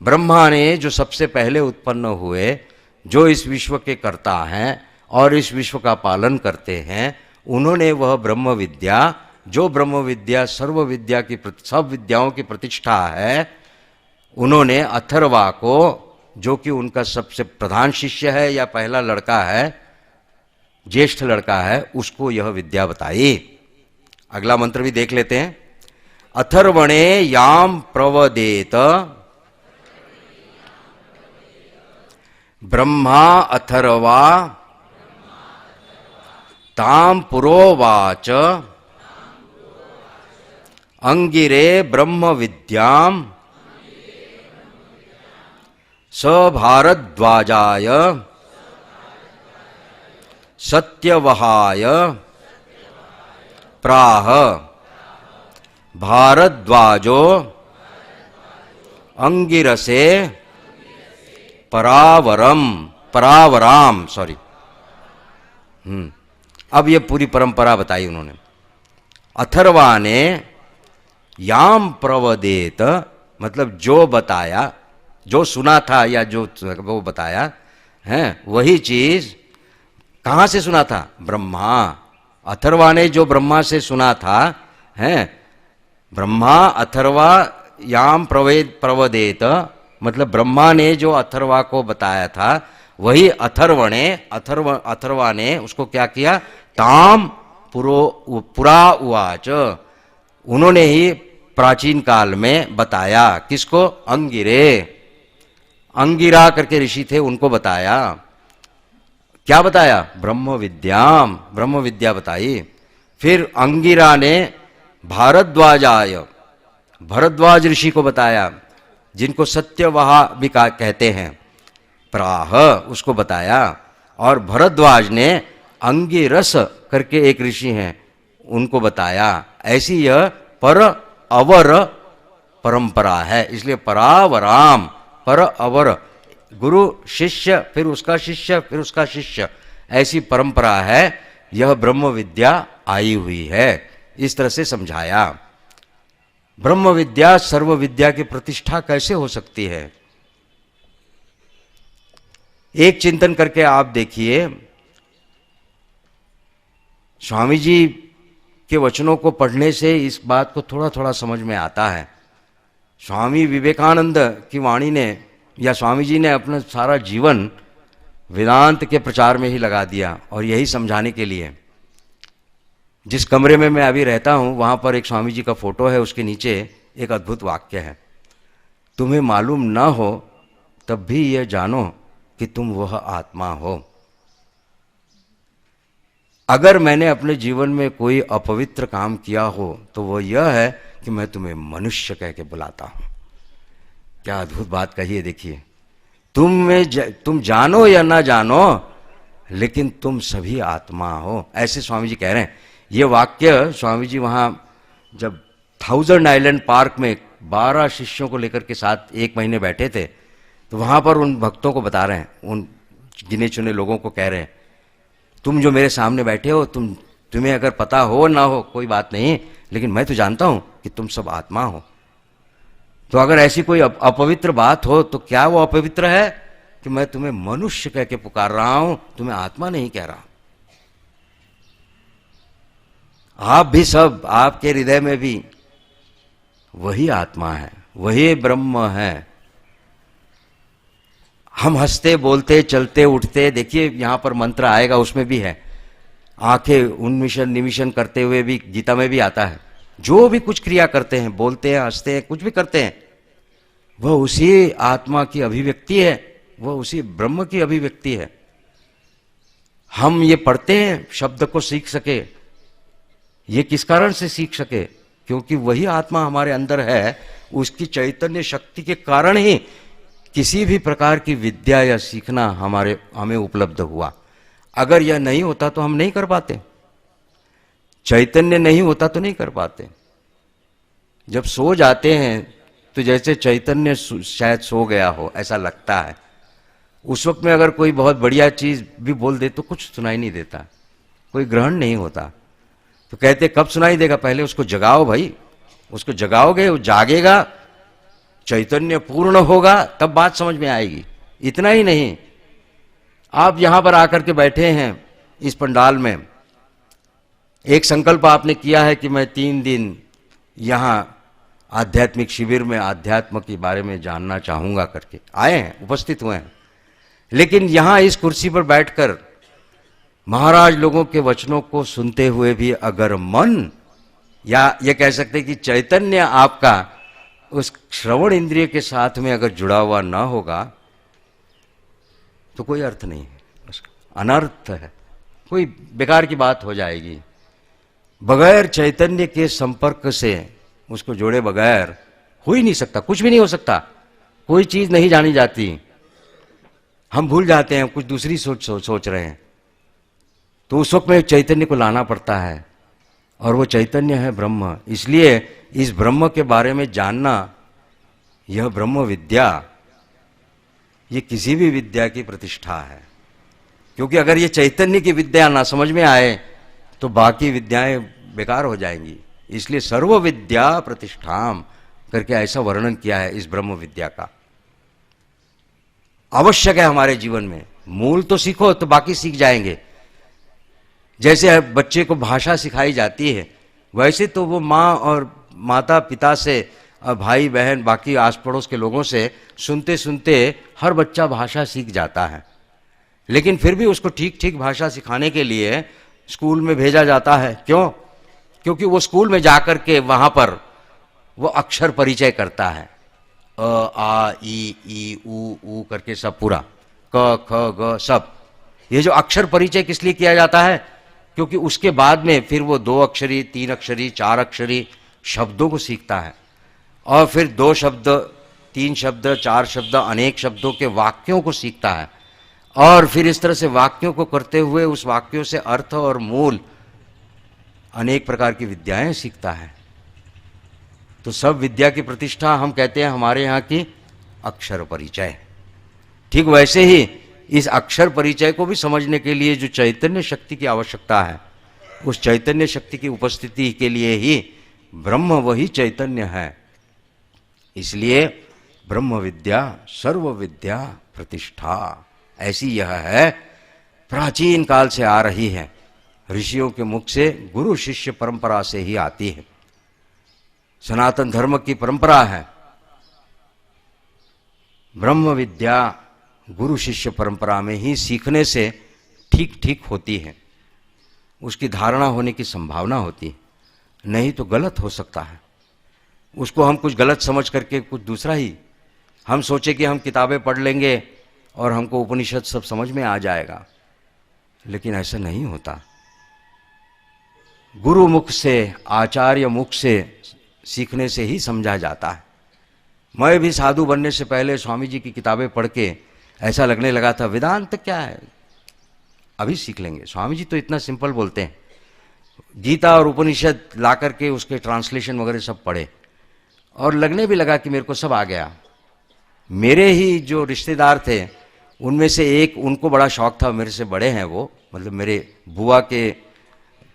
ब्रह्मा ने जो सबसे पहले उत्पन्न हुए, जो इस विश्व के कर्ता हैं और इस विश्व का पालन करते हैं, उन्होंने वह ब्रह्म विद्या, जो ब्रह्म विद्या सर्व विद्या की सब विद्याओं की प्रतिष्ठा है, उन्होंने अथर्वा को, जो कि उनका सबसे प्रधान शिष्य है या पहला लड़का है, ज्येष्ठ लड़का है, उसको यह विद्या बताई। अगला मंत्र भी देख लेते हैं। अथर्वणे याम प्रवदेत ब्रह्मा अथर्वा ताम पुरोवाच अंगिरे ब्रह्म विद्याम स भारद्वाजाय सत्यवहाय प्राह। भारद्वाजो अंगिरसे परावराम सॉरी। अब ये पूरी परंपरा बताई उन्होंने। अथर्वा ने याम प्रवदेत, मतलब जो बताया, जो सुना था या जो वो बताया है, वही चीज कहां से सुना था, ब्रह्मा। अथर्वा ने जो ब्रह्मा से सुना था, है, ब्रह्मा अथर्वा याम प्रवदेत, मतलब ब्रह्मा ने जो अथर्वा को बताया था, वही अथर्वा ने उसको क्या किया, ताम पुरा उवाच, उन्होंने ही प्राचीन काल में बताया। किसको, अंगिरे, अंगिरा करके ऋषि थे, उनको बताया। क्या बताया, ब्रह्म विद्याम, ब्रह्म विद्या बताई। फिर अंगिरा ने भारद्वाजाय, भरद्वाज ऋषि को बताया, जिनको सत्यवहा भी कहते हैं, प्राह, उसको बताया। और भरद्वाज ने अंगिरस करके एक ऋषि हैं, उनको बताया। ऐसी यह पर अवर परंपरा है। इसलिए परावराम, पर अवर, गुरु शिष्य, फिर उसका शिष्य, फिर उसका शिष्य, ऐसी परंपरा है। यह ब्रह्म विद्या आई हुई है। इस तरह से समझाया। ब्रह्म विद्या सर्व विद्या की प्रतिष्ठा कैसे हो सकती है? एक चिंतन करके आप देखिए, स्वामी जी के वचनों को पढ़ने से इस बात को थोड़ा थोड़ा समझ में आता है। स्वामी विवेकानंद की वाणी ने, या स्वामी जी ने अपना सारा जीवन वेदांत के प्रचार में ही लगा दिया, और यही समझाने के लिए। जिस कमरे में मैं अभी रहता हूँ वहाँ पर एक स्वामी जी का फोटो है, उसके नीचे एक अद्भुत वाक्य है, तुम्हें मालूम न हो तब भी यह जानो कि तुम वह आत्मा हो। अगर मैंने अपने जीवन में कोई अपवित्र काम किया हो तो वह यह है कि मैं तुम्हें मनुष्य कह के बुलाता हूं। क्या अद्भुत बात कही है, देखिए। तुम जानो या ना जानो, लेकिन तुम सभी आत्मा हो, ऐसे स्वामी जी कह रहे हैं। ये वाक्य स्वामी जी वहां जब 1000 आइलैंड पार्क में 12 शिष्यों को लेकर के साथ 1 महीने बैठे थे, तो वहां पर उन भक्तों को बता रहे हैं, उन गिने चुने लोगों को कह रहे हैं, तुम जो मेरे सामने बैठे हो, तुम्हें अगर पता हो ना हो कोई बात नहीं, लेकिन मैं तो जानता हूं कि तुम सब आत्मा हो। तो अगर ऐसी कोई अपवित्र बात हो तो क्या वो अपवित्र है कि मैं तुम्हें मनुष्य कह के पुकार रहा हूं, तुम्हें आत्मा नहीं कह रहा। आप भी सब, आपके हृदय में भी वही आत्मा है, वही ब्रह्म है। हम हंसते बोलते चलते उठते, देखिए यहां पर मंत्र आएगा, उसमें भी है, आंखें उन्मिशन निमिशन करते हुए भी गीता में भी आता है। जो भी कुछ क्रिया करते हैं, बोलते हैं, हंसते हैं, कुछ भी करते हैं, वह उसी आत्मा की अभिव्यक्ति है, वह उसी ब्रह्म की अभिव्यक्ति है। हम ये पढ़ते हैं शब्द को सीख सके, ये किस कारण से सीख सके? क्योंकि वही आत्मा हमारे अंदर है, उसकी चैतन्य शक्ति के कारण ही किसी भी प्रकार की विद्या या सीखना हमें उपलब्ध हुआ। अगर यह नहीं होता तो हम नहीं कर पाते, चैतन्य नहीं होता तो नहीं कर पाते। जब सो जाते हैं तो जैसे चैतन्य शायद सो गया हो ऐसा लगता है। उस वक्त में अगर कोई बहुत बढ़िया चीज भी बोल दे तो कुछ सुनाई नहीं देता, कोई ग्रहण नहीं होता। तो कहते कब सुनाई देगा? पहले उसको जगाओ भाई, उसको जगाओगे, वो जागेगा, चैतन्य पूर्ण होगा, तब बात समझ में आएगी। इतना ही नहीं, आप यहां पर आकर के बैठे हैं इस पंडाल में, एक संकल्प आपने किया है कि मैं 3 दिन यहां आध्यात्मिक शिविर में आध्यात्म के बारे में जानना चाहूंगा करके आए हैं, उपस्थित हुए हैं। लेकिन यहां इस कुर्सी पर बैठकर महाराज लोगों के वचनों को सुनते हुए भी अगर मन, या ये कह सकते कि चैतन्य आपका उस श्रवण इंद्रिय के साथ में अगर जुड़ा हुआ ना होगा तो कोई अर्थ नहीं है, उसका अनर्थ है, कोई बेकार की बात हो जाएगी। बगैर चैतन्य के संपर्क से, उसको जोड़े बगैर हो ही नहीं सकता, कुछ भी नहीं हो सकता। कोई चीज नहीं जानी जाती, हम भूल जाते हैं, कुछ दूसरी सोच रहे हैं। तो उस वक्त में चैतन्य को लाना पड़ता है, और वो चैतन्य है ब्रह्म। इसलिए इस ब्रह्म के बारे में जानना, यह ब्रह्म विद्या, ये किसी भी विद्या की प्रतिष्ठा है। क्योंकि अगर ये चैतन्य की विद्या ना समझ में आए तो बाकी विद्याएं बेकार हो जाएंगी। इसलिए सर्व विद्या प्रतिष्ठाम करके ऐसा वर्णन किया है इस ब्रह्म विद्या का। आवश्यक है हमारे जीवन में, मूल तो सीखो तो बाकी सीख जाएंगे। जैसे बच्चे को भाषा सिखाई जाती है, वैसे तो वो माँ और माता पिता से, भाई बहन, बाकी आस पड़ोस के लोगों से सुनते सुनते हर बच्चा भाषा सीख जाता है। लेकिन फिर भी उसको ठीक ठीक भाषा सिखाने के लिए स्कूल में भेजा जाता है। क्यों? क्योंकि वो स्कूल में जाकर के वहां पर वो अक्षर परिचय करता है, अ आ ई ऊ करके सब पूरा, क ख ग सब। ये जो अक्षर परिचय किस लिए किया जाता है? क्योंकि उसके बाद में फिर वो 2 अक्षरी, 3 अक्षरी, 4 अक्षरी शब्दों को सीखता है, और फिर 2 शब्द, 3 शब्द, 4 शब्द, अनेक शब्दों के वाक्यों को सीखता है। और फिर इस तरह से वाक्यों को करते हुए उस वाक्यों से अर्थ और मूल अनेक प्रकार की विद्याएं सीखता है। तो सब विद्या की प्रतिष्ठा हम कहते हैं हमारे यहाँ की अक्षर परिचय। ठीक वैसे ही इस अक्षर परिचय को भी समझने के लिए जो चैतन्य शक्ति की आवश्यकता है, उस चैतन्य शक्ति की उपस्थिति के लिए ही ब्रह्म वही चैतन्य है। इसलिए ब्रह्म विद्या सर्व विद्या प्रतिष्ठा ऐसी यह है, प्राचीन काल से आ रही है, ऋषियों के मुख से गुरु शिष्य परंपरा से ही आती है, सनातन धर्म की परंपरा है। ब्रह्म विद्या गुरु शिष्य परंपरा में ही सीखने से ठीक ठीक होती है, उसकी धारणा होने की संभावना होती है, नहीं तो गलत हो सकता है। उसको हम कुछ गलत समझ करके कुछ दूसरा ही हम सोचे कि हम किताबें पढ़ लेंगे और हमको उपनिषद सब समझ में आ जाएगा, लेकिन ऐसा नहीं होता। गुरु मुख से, आचार्य मुख से सीखने से ही समझा जाता है। मैं भी साधु बनने से पहले स्वामी जी की किताबें पढ़ के ऐसा लगने लगा था वेदांत क्या है, अभी सीख लेंगे। स्वामी जी तो इतना सिंपल बोलते हैं। गीता और उपनिषद ला करके उसके ट्रांसलेशन वगैरह सब पढ़े और लगने भी लगा कि मेरे को सब आ गया। मेरे ही जो रिश्तेदार थे उनमें से एक, उनको बड़ा शौक था, मेरे से बड़े हैं वो, मतलब मेरे बुआ के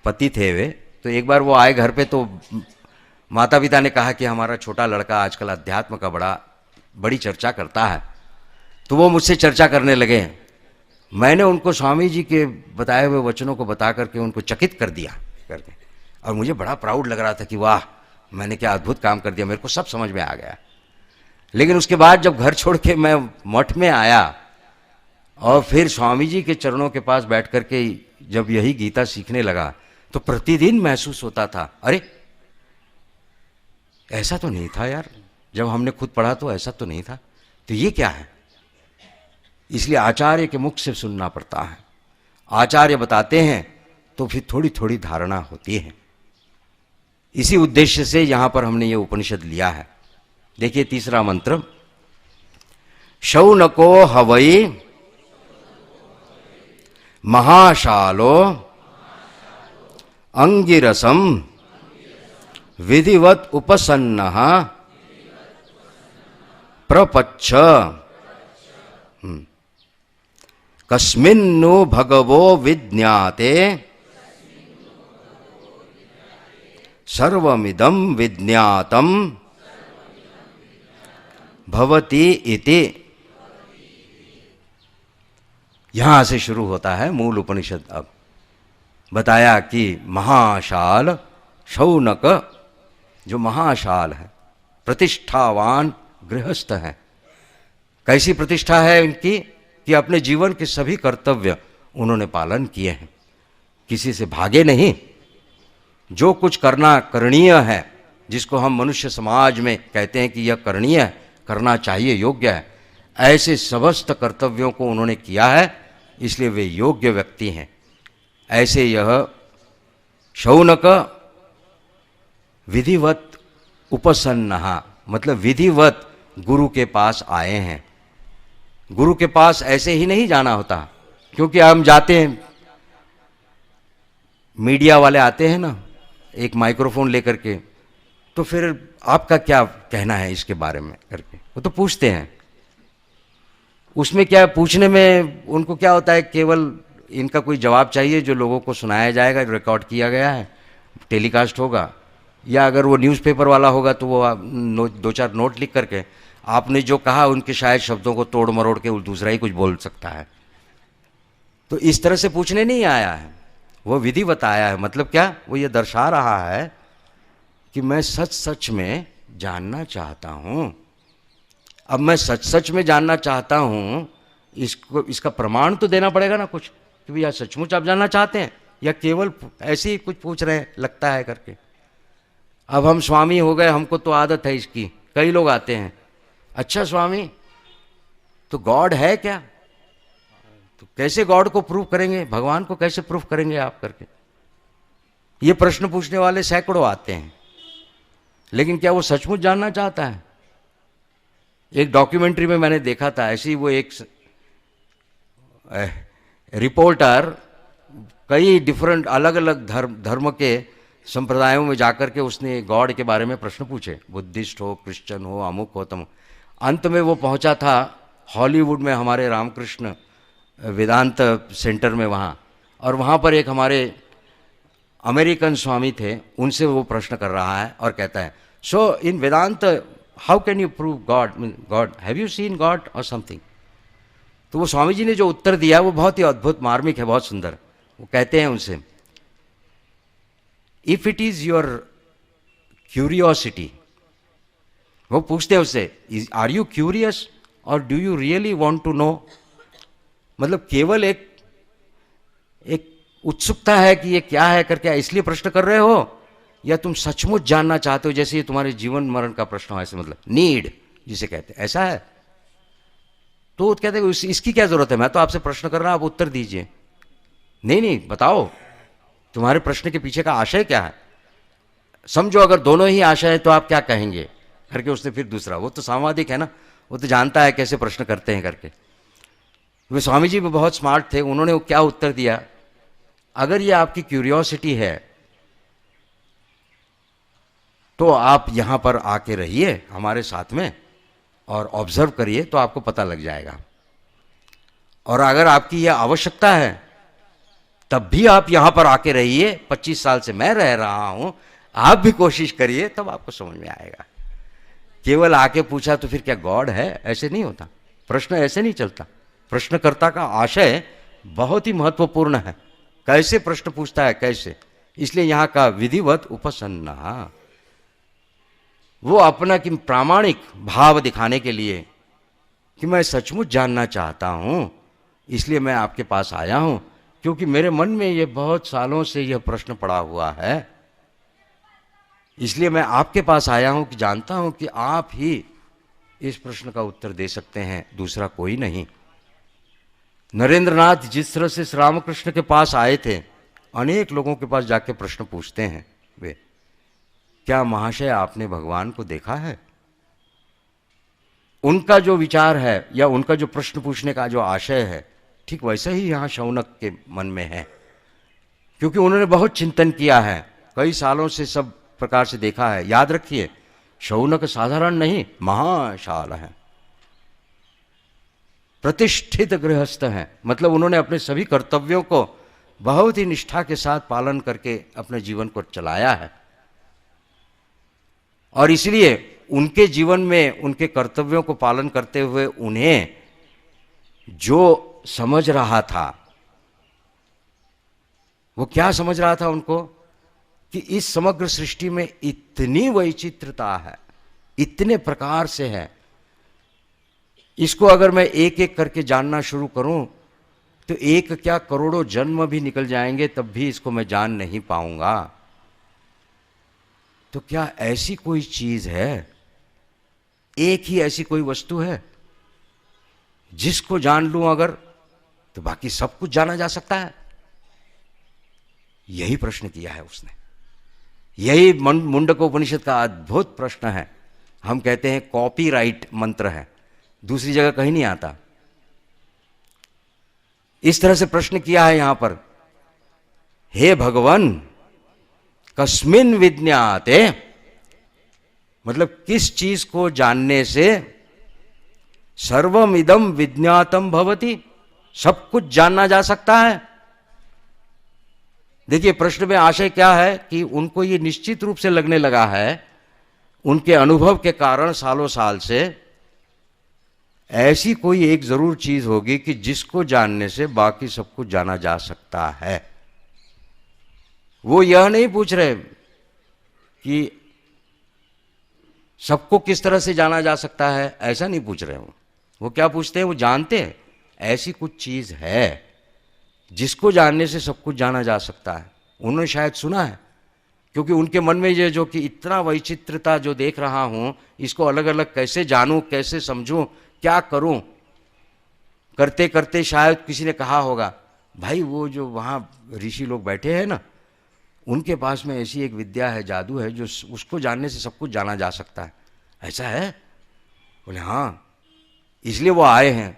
पति थे वे। तो एक बार वो आए घर पे, तो माता पिता ने कहा कि हमारा छोटा लड़का आजकल अध्यात्म का बड़ी चर्चा करता है। तो वो मुझसे चर्चा करने लगे। मैंने उनको स्वामी जी के बताए हुए वचनों को बता करके उनको चकित कर दिया करके, और मुझे बड़ा प्राउड लग रहा था कि वाह मैंने क्या अद्भुत काम कर दिया, मेरे को सब समझ में आ गया। लेकिन उसके बाद जब घर छोड़ के मैं मठ में आया और फिर स्वामी जी के चरणों के पास बैठ करके जब यही गीता सीखने लगा, तो प्रतिदिन महसूस होता था अरे ऐसा तो नहीं था यार, जब हमने खुद पढ़ा तो ऐसा तो नहीं था, तो ये क्या है। इसलिए आचार्य के मुख से सुनना पड़ता है। आचार्य बताते हैं तो फिर थोड़ी थोड़ी धारणा होती है। इसी उद्देश्य से यहां पर हमने ये उपनिषद लिया है। देखिए तीसरा मंत्र, शौनको हवै महाशालो अंगिरसम विधिवत उपसन्नः प्रपच्छ कस्मिन्नु भगवो विज्ञाते सर्वमिदं विज्ञातम भवति इति। यहां से शुरू होता है मूल उपनिषद। अब बताया कि महाशाल शौनक जो महाशाल है, प्रतिष्ठावान गृहस्थ है। कैसी प्रतिष्ठा है इनकी कि अपने जीवन के सभी कर्तव्य उन्होंने पालन किए हैं, किसी से भागे नहीं। जो कुछ करना करणीय है, जिसको हम मनुष्य समाज में कहते हैं कि यह करणीय है, करना चाहिए, योग्य है, ऐसे समस्त कर्तव्यों को उन्होंने किया है, इसलिए वे योग्य व्यक्ति हैं। ऐसे यह शौनक विधिवत उपसन्नः, मतलब विधिवत गुरु के पास आए हैं। गुरु के पास ऐसे ही नहीं जाना होता, क्योंकि हम जाते हैं, मीडिया वाले आते हैं ना एक माइक्रोफोन लेकर के, तो फिर आपका क्या कहना है इसके बारे में करके वो तो पूछते हैं। उसमें क्या पूछने में उनको क्या होता है, केवल इनका कोई जवाब चाहिए जो लोगों को सुनाया जाएगा, रिकॉर्ड किया गया है, टेलीकास्ट होगा, या अगर वो न्यूज़पेपर वाला होगा तो वो दो चार नोट लिख करके आपने जो कहा उनके शायद शब्दों को तोड़ मरोड़ के दूसरा ही कुछ बोल सकता है। तो इस तरह से पूछने नहीं आया है, वो विधिवत आया है। मतलब क्या, वो ये दर्शा रहा है कि मैं सच सच में जानना चाहता हूँ। अब मैं सच सच में जानना चाहता हूँ, इसका प्रमाण तो देना पड़ेगा ना कुछ, कि भैया सचमुच आप जानना चाहते हैं या केवल ऐसे ही कुछ पूछ रहे हैं लगता है करके। अब हम स्वामी हो गए, हमको तो आदत है इसकी। कई लोग आते हैं, अच्छा स्वामी तो गॉड है क्या, तो कैसे गॉड को प्रूव करेंगे, भगवान को कैसे प्रूफ करेंगे आप करके। ये प्रश्न पूछने वाले सैकड़ों आते हैं, लेकिन क्या वो सचमुच जानना चाहता है। एक डॉक्यूमेंट्री में मैंने देखा था, ऐसी वो एक रिपोर्टर कई डिफरेंट अलग अलग धर्म के संप्रदायों में जाकर के उसने गॉड के बारे में प्रश्न पूछे, बुद्धिस्ट हो, क्रिश्चियन हो, अमुक हो, तमुक। अंत में वो पहुंचा था हॉलीवुड में हमारे रामकृष्ण वेदांत सेंटर में वहाँ, और वहाँ पर एक हमारे अमेरिकन स्वामी थे, उनसे वो प्रश्न कर रहा है और कहता है, so in Vedanta how can you prove God, God, have you seen God और समथिंग। तो वो स्वामी जी ने जो उत्तर दिया वो बहुत ही अद्भुत, मार्मिक है, बहुत सुंदर। वो कहते हैं उनसे, if it is your curiosity, वो पूछते हैं उससे, आर यू क्यूरियस और do you really want to know, मतलब केवल एक उत्सुकता है कि ये क्या है करके इसलिए प्रश्न कर रहे हो, या तुम सचमुच जानना चाहते हो, जैसे ये तुम्हारे जीवन मरण का प्रश्न हो, ऐसे मतलब नीड जिसे कहते हैं, ऐसा है। तो वो कहते हैं इसकी क्या जरूरत है, मैं तो आपसे प्रश्न कर रहा हूं, आप उत्तर दीजिए। नहीं नहीं, बताओ तुम्हारे प्रश्न के पीछे का आशय क्या है, समझो अगर दोनों ही आशय है तो आप क्या कहेंगे करके उसने फिर दूसरा, वो तो सांवादिक है ना, वो तो जानता है कैसे प्रश्न करते हैं करके। वे स्वामी जी भी बहुत स्मार्ट थे, उन्होंने वो क्या उत्तर दिया, अगर ये आपकी क्यूरियोसिटी है तो आप यहां पर आके रहिए हमारे साथ में और ऑब्जर्व करिए, तो आपको पता लग जाएगा। और अगर आपकी यह आवश्यकता है तब भी आप यहां पर आके रहिए, 25 साल से मैं रह रहा हूं, आप भी कोशिश करिए, तब आपको समझ में आएगा। केवल आके पूछा तो फिर क्या गॉड है, ऐसे नहीं होता, प्रश्न ऐसे नहीं चलता। प्रश्नकर्ता का आशय बहुत ही महत्वपूर्ण है, कैसे प्रश्न पूछता है, कैसे। इसलिए यहां का विधिवत उपसन्ना, वो अपना कि प्रामाणिक भाव दिखाने के लिए कि मैं सचमुच जानना चाहता हूं, इसलिए मैं आपके पास आया हूं, क्योंकि मेरे मन में ये बहुत सालों से यह प्रश्न पड़ा हुआ है, इसलिए मैं आपके पास आया हूं कि जानता हूं कि आप ही इस प्रश्न का उत्तर दे सकते हैं, दूसरा कोई नहीं। नरेंद्र नाथ जिस तरह से श्री रामकृष्ण के पास आए थे, अनेक लोगों के पास जाके प्रश्न पूछते हैं वे, क्या महाशय आपने भगवान को देखा है। उनका जो विचार है या उनका जो प्रश्न पूछने का जो आशय है, ठीक वैसा ही यहां शौनक के मन में है, क्योंकि उन्होंने बहुत चिंतन किया है, कई सालों से सब प्रकार से देखा है। याद रखिए, शौनक साधारण नहीं, महाशाल है, प्रतिष्ठित गृहस्थ हैं, मतलब उन्होंने अपने सभी कर्तव्यों को बहुत ही निष्ठा के साथ पालन करके अपने जीवन को चलाया है। और इसलिए उनके जीवन में उनके कर्तव्यों को पालन करते हुए उन्हें जो समझ रहा था, वो क्या समझ रहा था उनको, कि इस समग्र सृष्टि में इतनी वैचित्रता है, इतने प्रकार से है, इसको अगर मैं एक एक करके जानना शुरू करूं तो एक क्या करोड़ों जन्म भी निकल जाएंगे, तब भी इसको मैं जान नहीं पाऊंगा। तो क्या ऐसी कोई चीज है, एक ही ऐसी कोई वस्तु है जिसको जान लूं अगर, तो बाकी सब कुछ जाना जा सकता है। यही प्रश्न किया है उसने, यही मुंडक उपनिषद का अद्भुत प्रश्न है। हम कहते हैं कॉपीराइट मंत्र है, दूसरी जगह कहीं नहीं आता। इस तरह से प्रश्न किया है यहां पर, हे भगवान कस्मिन विज्ञाते, मतलब किस चीज को जानने से सर्वम इदम विज्ञातम भवति, सब कुछ जानना जा सकता है। देखिए प्रश्न में आशय क्या है कि उनको ये निश्चित रूप से लगने लगा है, उनके अनुभव के कारण सालों साल से, ऐसी कोई एक जरूर चीज होगी कि जिसको जानने से बाकी सब कुछ जाना जा सकता है। वो यह नहीं पूछ रहे कि सबको किस तरह से जाना जा सकता है, ऐसा नहीं पूछ रहे वो क्या पूछते हैं, वो जानते हैं ऐसी कुछ चीज है जिसको जानने से सब कुछ जाना जा सकता है। उन्होंने शायद सुना है, क्योंकि उनके मन में ये जो कि इतना वैचित्रता जो देख रहा हूं, इसको अलग अलग कैसे जानूं, कैसे समझूं, क्या करूं, करते करते शायद किसी ने कहा होगा, भाई वो जो वहां ऋषि लोग बैठे हैं ना, उनके पास में ऐसी एक विद्या है, जादू है, जो उसको जानने से सब कुछ जाना जा सकता है। ऐसा है? बोले हाँ, इसलिए वो आए हैं।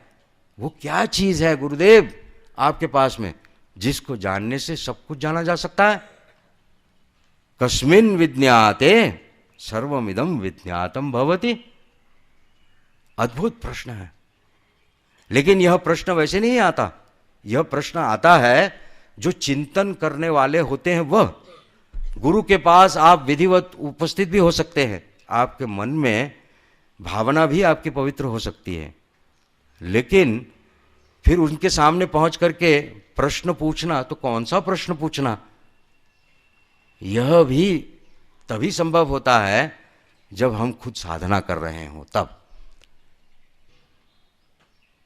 वो क्या चीज है गुरुदेव आपके पास में जिसको जानने से सब कुछ जाना जा सकता है? कस्मिन् विज्ञाते सर्वमिदं विज्ञातम भवति। अद्भुत प्रश्न है। लेकिन यह प्रश्न वैसे नहीं आता। यह प्रश्न आता है जो चिंतन करने वाले होते हैं वह। गुरु के पास आप विधिवत उपस्थित भी हो सकते हैं, आपके मन में भावना भी आपकी पवित्र हो सकती है, लेकिन फिर उनके सामने पहुंच करके प्रश्न पूछना, तो कौन सा प्रश्न पूछना, यह भी तभी संभव होता है जब हम खुद साधना कर रहे हों। तब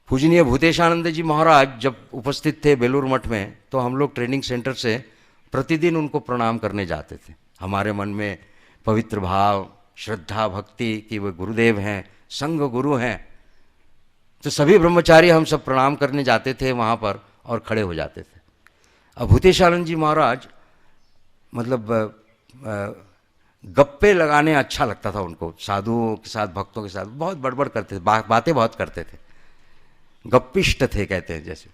पूजनीय भूतेशानंद जी महाराज जब उपस्थित थे बेलूर मठ में, तो हम लोग ट्रेनिंग सेंटर से प्रतिदिन उनको प्रणाम करने जाते थे। हमारे मन में पवित्र भाव, श्रद्धा, भक्ति कि वे गुरुदेव हैं, संग गुरु हैं, तो सभी ब्रह्मचारी हम सब प्रणाम करने जाते थे वहाँ पर और खड़े हो जाते थे। अब भूतेशानंद जी महाराज मतलब गप्पे लगाने अच्छा लगता था उनको, साधुओं के साथ, भक्तों के साथ बहुत बड़बड़ करते थे, बातें बहुत करते थे, गप्पिष्ट थे कहते हैं जैसे।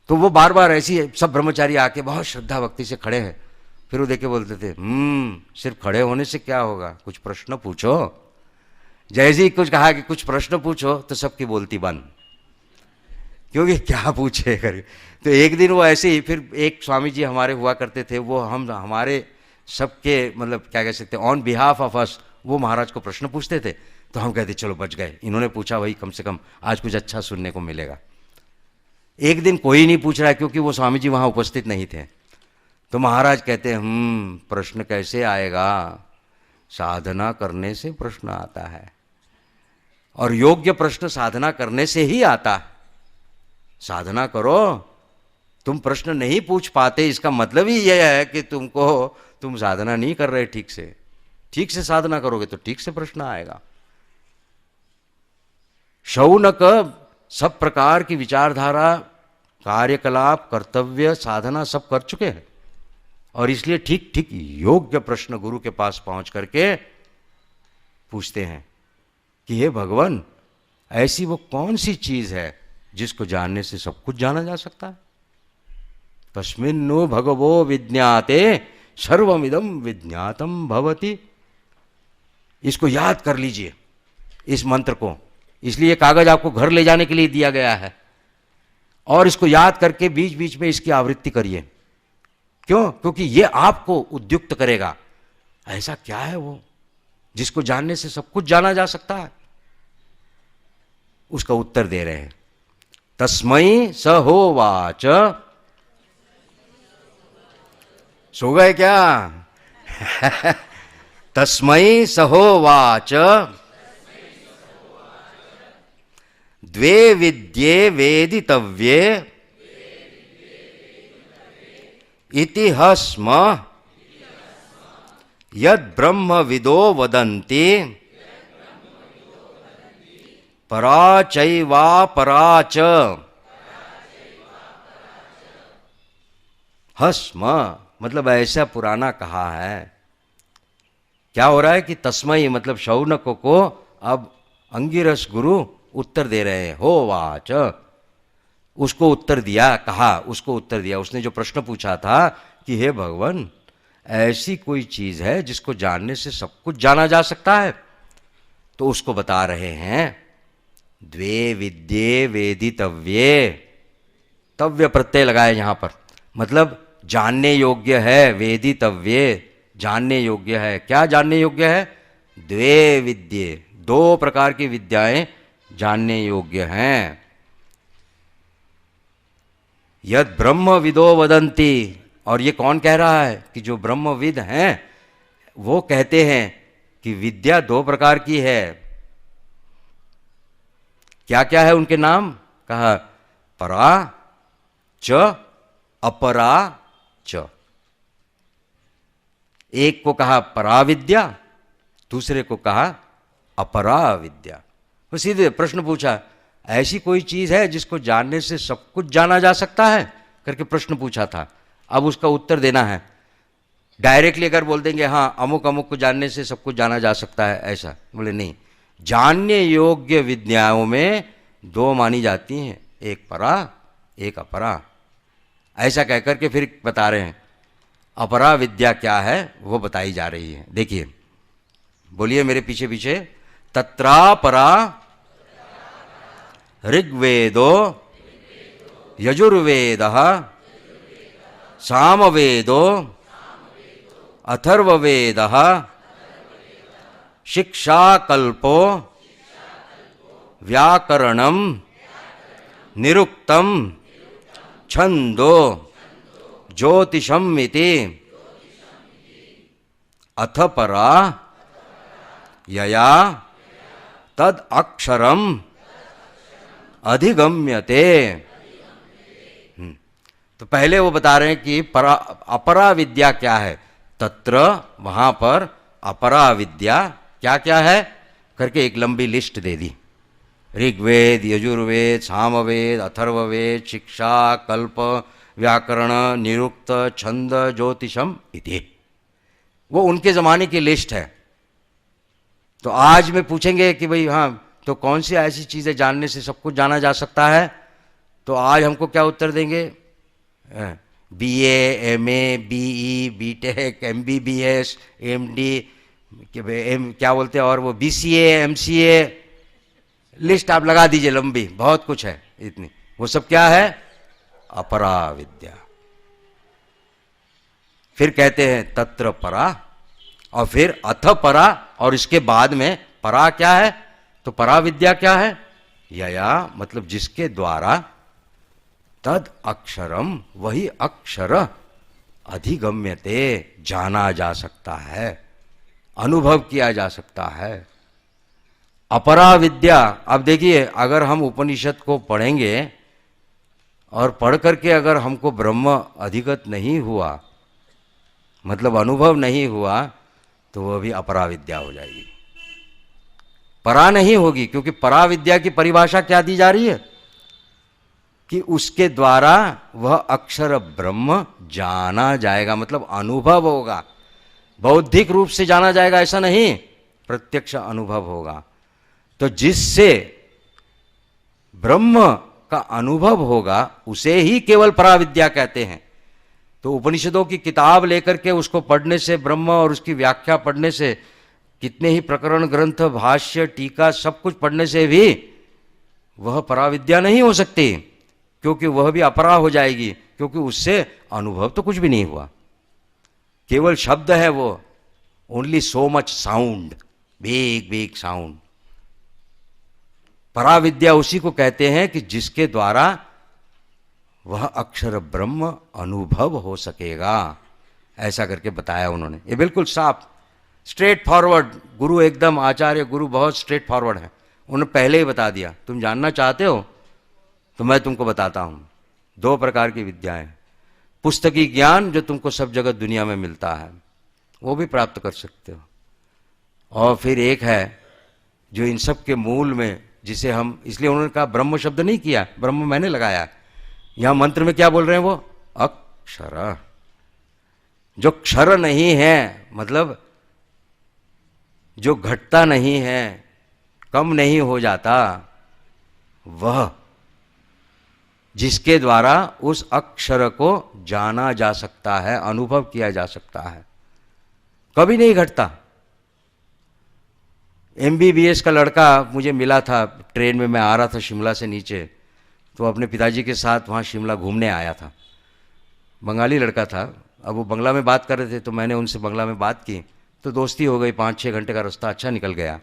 तो वो बार बार ऐसी सब ब्रह्मचारी आके बहुत श्रद्धा भक्ति से खड़े हैं, फिर वो देख के बोलते थे सिर्फ खड़े होने से क्या होगा, कुछ प्रश्न पूछो। जैसे ही कुछ कहा कि कुछ प्रश्न पूछो तो सबकी बोलती बंद, क्योंकि क्या पूछे कर। तो एक दिन वो ऐसे ही, फिर एक स्वामी जी हमारे हुआ करते थे, वो हमारे सबके मतलब क्या कह सकते हैं ऑन बिहाफ ऑफ अस, वो महाराज को प्रश्न पूछते थे। तो हम कहते चलो बच गए, इन्होंने पूछा वही कम से कम आज कुछ अच्छा सुनने को मिलेगा। एक दिन कोई नहीं पूछ रहा है क्योंकि वो स्वामी जी वहाँ उपस्थित नहीं थे। तो महाराज कहते हैं प्रश्न कैसे आएगा, साधना करने से प्रश्न आता है, और योग्य प्रश्न साधना करने से ही आता है। साधना करो, तुम प्रश्न नहीं पूछ पाते इसका मतलब ही यह है कि तुम साधना नहीं कर रहे ठीक से। ठीक से साधना करोगे तो ठीक से प्रश्न आएगा। शौनक सब प्रकार की विचारधारा, कार्यकलाप, कर्तव्य, साधना सब कर चुके हैं, और इसलिए ठीक ठीक योग्य प्रश्न गुरु के पास पहुंच करके पूछते हैं कि हे भगवान, ऐसी वो कौन सी चीज है जिसको जानने से सब कुछ जाना जा सकता है। तस्मिन्नु भगवो विज्ञाते सर्वमिदं विज्ञातम भवति। इसको याद कर लीजिए, इस मंत्र को। इसलिए कागज आपको घर ले जाने के लिए दिया गया है, और इसको याद करके बीच बीच में इसकी आवृत्ति करिए। क्यों? क्योंकि ये आपको उद्युक्त करेगा। ऐसा क्या है वो जिसको जानने से सब कुछ जाना जा सकता है। उसका उत्तर दे रहे हैं, तस्मै स होवाच। सो गए क्या? तस्मै स होवाच द्वे विद्ये वेदितव्ये इति हस्म यद ब्रह्म विदो वदन्ति परा चैवा परा च। हस्म मतलब ऐसा पुराना कहा है। क्या हो रहा है कि तस्मै मतलब शौनक को अब अंगिरस गुरु उत्तर दे रहे हैं। हो वाच, उसको उत्तर दिया, कहा उसको उत्तर दिया। उसने जो प्रश्न पूछा था कि हे भगवान, ऐसी कोई चीज है जिसको जानने से सब कुछ जाना जा सकता है, तो उसको बता रहे हैं द्वे विद्ये वेदितव्ये। तव्य प्रत्यय लगाए यहां पर, मतलब जानने योग्य है। वेदितव्ये जानने योग्य है। क्या जानने योग्य है? द्वे विद्ये, दो प्रकार की विद्याएं जानने योग्य हैं। यद ब्रह्म विदो वदंती, और ये कौन कह रहा है कि जो ब्रह्मविद हैं वो कहते हैं कि विद्या दो प्रकार की है। क्या क्या है उनके नाम? कहा परा च अपरा च। एक को कहा परा विद्या, दूसरे को कहा अपरा विद्या। वो सीधे प्रश्न पूछा, ऐसी कोई चीज है जिसको जानने से सब कुछ जाना जा सकता है करके प्रश्न पूछा था। अब उसका उत्तर देना है। डायरेक्टली अगर बोल देंगे हाँ अमुक अमुक को जानने से सब कुछ जाना जा सकता है, ऐसा बोले नहीं। जानने योग्य विद्याओं में दो मानी जाती हैं, एक परा एक अपरा। ऐसा कहकर के फिर बता रहे हैं अपरा विद्या क्या है वो बताई जा रही है। देखिए, बोलिए मेरे पीछे पीछे। तत्रापरा ऋग्वेदो यजुर्वेदः सामवेदो अथर्ववेदः शिक्षाकल्पो व्याकरणम निरुक्तम छंदो ज्योतिषम इति अथ परा यया तद अक्षरम अधिगम्यते। तो पहले वो बता रहे हैं कि अपरा विद्या क्या है। तत्र, वहां पर, अपरा विद्या क्या क्या है करके एक लंबी लिस्ट दे दी। ऋग्वेद, यजुर्वेद, सामवेद, अथर्ववेद, शिक्षा, कल्प, व्याकरण, निरुक्त, छंद, ज्योतिषम इति। वो उनके ज़माने की लिस्ट है। तो आज में पूछेंगे कि भाई हाँ, तो कौन सी ऐसी चीज़ें जानने से सब कुछ जाना जा सकता है, तो आज हमको क्या उत्तर देंगे? BA, MA, BE, BTech, MBBS, MD, क्या बोलते हैं, और वो BCA, MCA, लिस्ट आप लगा दीजिए, लंबी, बहुत कुछ है इतनी। वो सब क्या है? अपरा विद्या। फिर कहते हैं तत्र परा, और फिर अथ परा, और इसके बाद में परा क्या है? तो परा विद्या क्या है? यया, मतलब जिसके द्वारा, तद अक्षरम, वही अक्षर, अधिगम्यते, जाना जा सकता है, अनुभव किया जा सकता है। अपरा विद्या। अब देखिए, अगर हम उपनिषद को पढ़ेंगे और पढ़ करके अगर हमको ब्रह्म अधिगत नहीं हुआ, मतलब अनुभव नहीं हुआ, तो वह भी अपरा विद्या हो जाएगी, परा नहीं होगी। क्योंकि परा विद्या की परिभाषा क्या दी जा रही है कि उसके द्वारा वह अक्षर ब्रह्म जाना जाएगा, मतलब अनुभव होगा। बौद्धिक रूप से जाना जाएगा ऐसा नहीं, प्रत्यक्ष अनुभव होगा। तो जिससे ब्रह्म का अनुभव होगा उसे ही केवल पराविद्या कहते हैं। तो उपनिषदों की किताब लेकर के उसको पढ़ने से, ब्रह्म और उसकी व्याख्या पढ़ने से, कितने ही प्रकरण, ग्रंथ, भाष्य, टीका, सब कुछ पढ़ने से भी वह पराविद्या नहीं हो सकती, क्योंकि वह भी अपरा हो जाएगी, क्योंकि उससे अनुभव तो कुछ भी नहीं हुआ, केवल शब्द है वो, only so much sound, big big sound. पराविद्या उसी को कहते हैं कि जिसके द्वारा वह अक्षर ब्रह्म अनुभव हो सकेगा, ऐसा करके बताया उन्होंने। ये बिल्कुल साफ, स्ट्रेट फॉरवर्ड। गुरु एकदम, आचार्य गुरु बहुत स्ट्रेट फॉरवर्ड है। उन्होंने पहले ही बता दिया, तुम जानना चाहते हो तो मैं तुमको बताता हूं। दो प्रकार की विद्याएं, पुस्तकी ज्ञान जो तुमको सब जगह दुनिया में मिलता है वो भी प्राप्त कर सकते हो, और फिर एक है जो इन सब के मूल में, जिसे हम, इसलिए उन्होंने कहा ब्रह्म शब्द नहीं किया, ब्रह्म मैंने लगाया। यहां मंत्र में क्या बोल रहे हैं वो? अक्षर। जो क्षर नहीं है, मतलब जो घटता नहीं है, कम नहीं हो जाता, वह जिसके द्वारा उस अक्षर को जाना जा सकता है, अनुभव किया जा सकता है, कभी नहीं घटता। MBBS का लड़का मुझे मिला था, ट्रेन में मैं आ रहा था शिमला से नीचे, तो अपने पिताजी के साथ वहाँ शिमला घूमने आया था। बंगाली लड़का था। अब वो बंगला में बात कर रहे थे, तो मैंने उनसे बंगला में बात की, तो दोस्ती हो गई। 5-6 घंटे का रास्ता अच्छा निकल गया।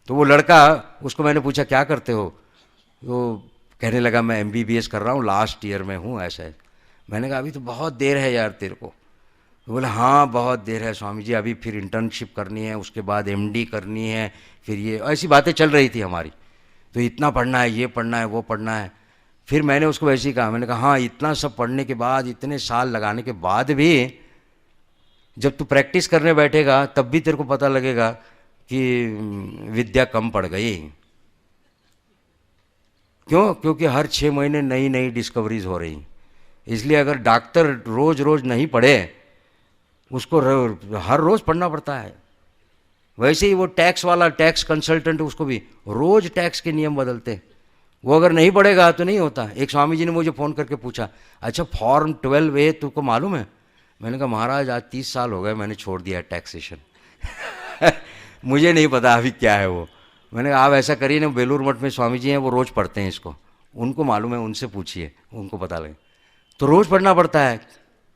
तो वो लड़का, उसको मैंने पूछा क्या करते हो, वो कहने लगा मैं MBBS कर रहा हूँ, लास्ट ईयर में हूँ, ऐसा है। मैंने कहा अभी तो बहुत देर है यार तेरे को। तो बोला हाँ बहुत देर है स्वामी जी, अभी फिर इंटर्नशिप करनी है, उसके बाद MD करनी है, फिर ये, ऐसी बातें चल रही थी हमारी। तो इतना पढ़ना है, ये पढ़ना है, वो पढ़ना है। फिर मैंने उसको वैसे ही कहा, मैंने कहा हाँ, इतना सब पढ़ने के बाद, इतने साल लगाने के बाद भी जब तू प्रैक्टिस करने बैठेगा तब भी तेरे को पता लगेगा कि विद्या कम पड़ गई। क्यों? क्योंकि हर 6 महीने नई नई डिस्कवरीज हो रही। इसलिए अगर डॉक्टर रोज रोज नहीं पढ़े, उसको हर रोज पढ़ना पड़ता है। वैसे ही वो टैक्स वाला, टैक्स कंसल्टेंट, उसको भी रोज टैक्स के नियम बदलते, वो अगर नहीं पढ़ेगा तो नहीं होता। एक स्वामी जी ने मुझे फ़ोन करके पूछा, अच्छा फॉर्म 12A तुमको मालूम है? मैंने कहा महाराज आज 30 साल हो गए मैंने छोड़ दिया टैक्सेशन मुझे नहीं पता अभी क्या है वो। मैंने कहा आप ऐसा करिए ना, बेलूर मठ में स्वामी जी हैं, वो रोज़ पढ़ते हैं इसको, उनको मालूम है, उनसे पूछिए, उनको पता लगे। तो रोज़ पढ़ना पड़ता है।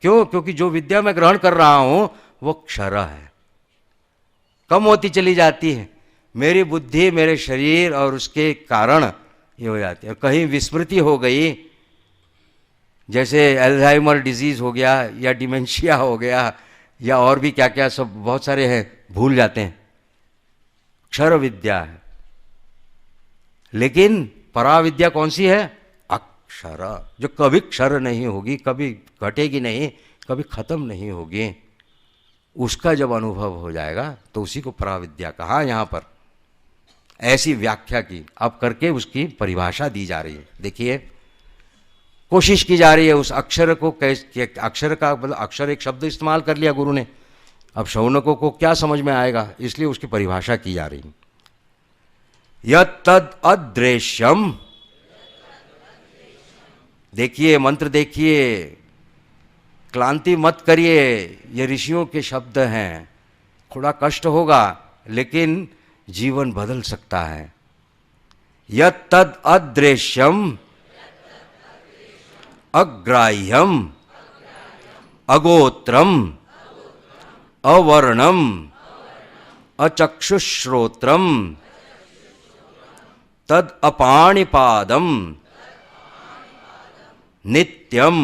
क्यों? क्योंकि जो विद्या मैं ग्रहण कर रहा हूँ वो क्षर है, कम होती चली जाती है। मेरी बुद्धि, मेरे शरीर और उसके कारण ये हो जाती है। कहीं विस्मृति हो गई, जैसे अल्जाइमर डिजीज़ हो गया या डिमेंशिया हो गया या और भी क्या क्या सब बहुत सारे हैं, भूल जाते हैं। क्षर विद्या है। लेकिन पराविद्या कौन सी है? अक्षर, जो कभी क्षर नहीं होगी, कभी घटेगी नहीं, कभी खत्म नहीं होगी। उसका जब अनुभव हो जाएगा तो उसी को पराविद्या कहा। यहाँ पर ऐसी व्याख्या की, अब करके उसकी परिभाषा दी जा रही है। देखिए, कोशिश की जा रही है उस अक्षर को कैसे, अक्षर का मतलब अक्षर एक शब्द इस्तेमाल कर लिया गुरु ने, अब शौनकों को क्या समझ में आएगा, इसलिए उसकी परिभाषा की जा रही है। यत्तद् अदृश्यम, देखिए मंत्र देखिए, क्लांति मत करिए, ये ऋषियों के शब्द हैं, थोड़ा कष्ट होगा लेकिन जीवन बदल सकता है। यत्तद् अदृश्यम अग्राह्यम अगोत्रम अवर्णम अचक्षुश्रोत्रम तद अपाणिपादम नित्यम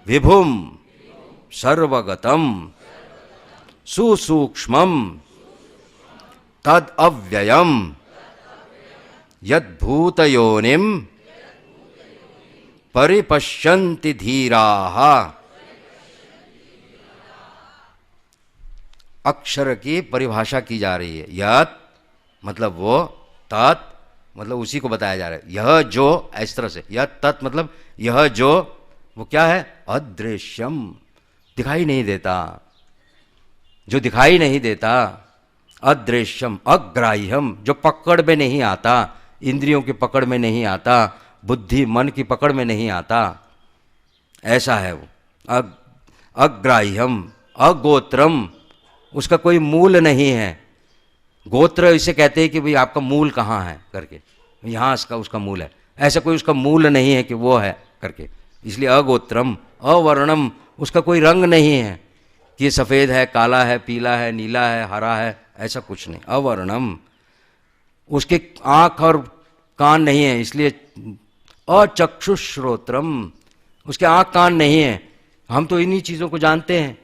विभुम सर्वगतम सुसूक्ष्मम तद अव्ययम यद्भूतयोनिम परिपश्यन्ति धीराः। अक्षर की परिभाषा की जा रही है। यत् मतलब वो, तत् मतलब उसी को बताया जा रहा है। यह जो, इस तरह से, यत् तत् मतलब यह जो, वो क्या है? अदृश्यम, दिखाई नहीं देता, जो दिखाई नहीं देता। अदृश्यम अग्राह्यम, जो पकड़ में नहीं आता, इंद्रियों की पकड़ में नहीं आता, बुद्धि मन की पकड़ में नहीं आता, ऐसा है वो। अग्राह्यम अगोत्रम, उसका कोई मूल नहीं है। गोत्र इसे कहते हैं कि भाई आपका मूल कहाँ है करके, यहाँ इसका उसका मूल है, ऐसा कोई उसका मूल नहीं है कि वो है करके, इसलिए अगोत्रम। अवर्णम, उसका कोई रंग नहीं है कि ये सफ़ेद है, काला है, पीला है, नीला है, हरा है, ऐसा कुछ नहीं। अवर्णम, उसके आँख और कान नहीं है, इसलिए अचक्षुश्रोत्रम, उसके आँख कान नहीं है। हम तो इन्हीं चीज़ों को जानते हैं,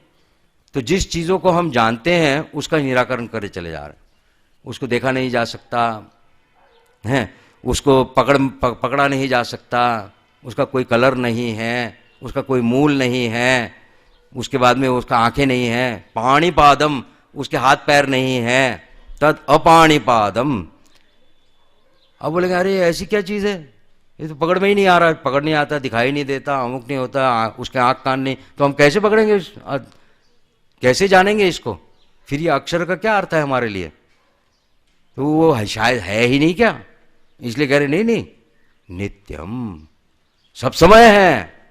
तो जिस चीज़ों को हम जानते हैं उसका निराकरण करे चले जा रहे हैं। उसको देखा नहीं जा सकता है, उसको पकड़ा नहीं जा सकता, उसका कोई कलर नहीं है, उसका कोई मूल नहीं है, उसके बाद में उसका आंखें नहीं हैं, पाणिपादम, उसके हाथ पैर नहीं हैं, तद अपाणिपादम। अब बोलेंगे अरे ऐसी क्या चीज़ है, ये तो पकड़ में ही नहीं आ रहा, पकड़ नहीं आता, दिखाई नहीं देता, अमुक नहीं होता, उसके आँख कान नहीं, तो हम कैसे पकड़ेंगे, कैसे जानेंगे इसको? फिर ये अक्षर का क्या अर्थ है हमारे लिए? तो वो शायद है ही नहीं क्या, इसलिए कह रहे नहीं नहीं, नित्यम, सब समय है।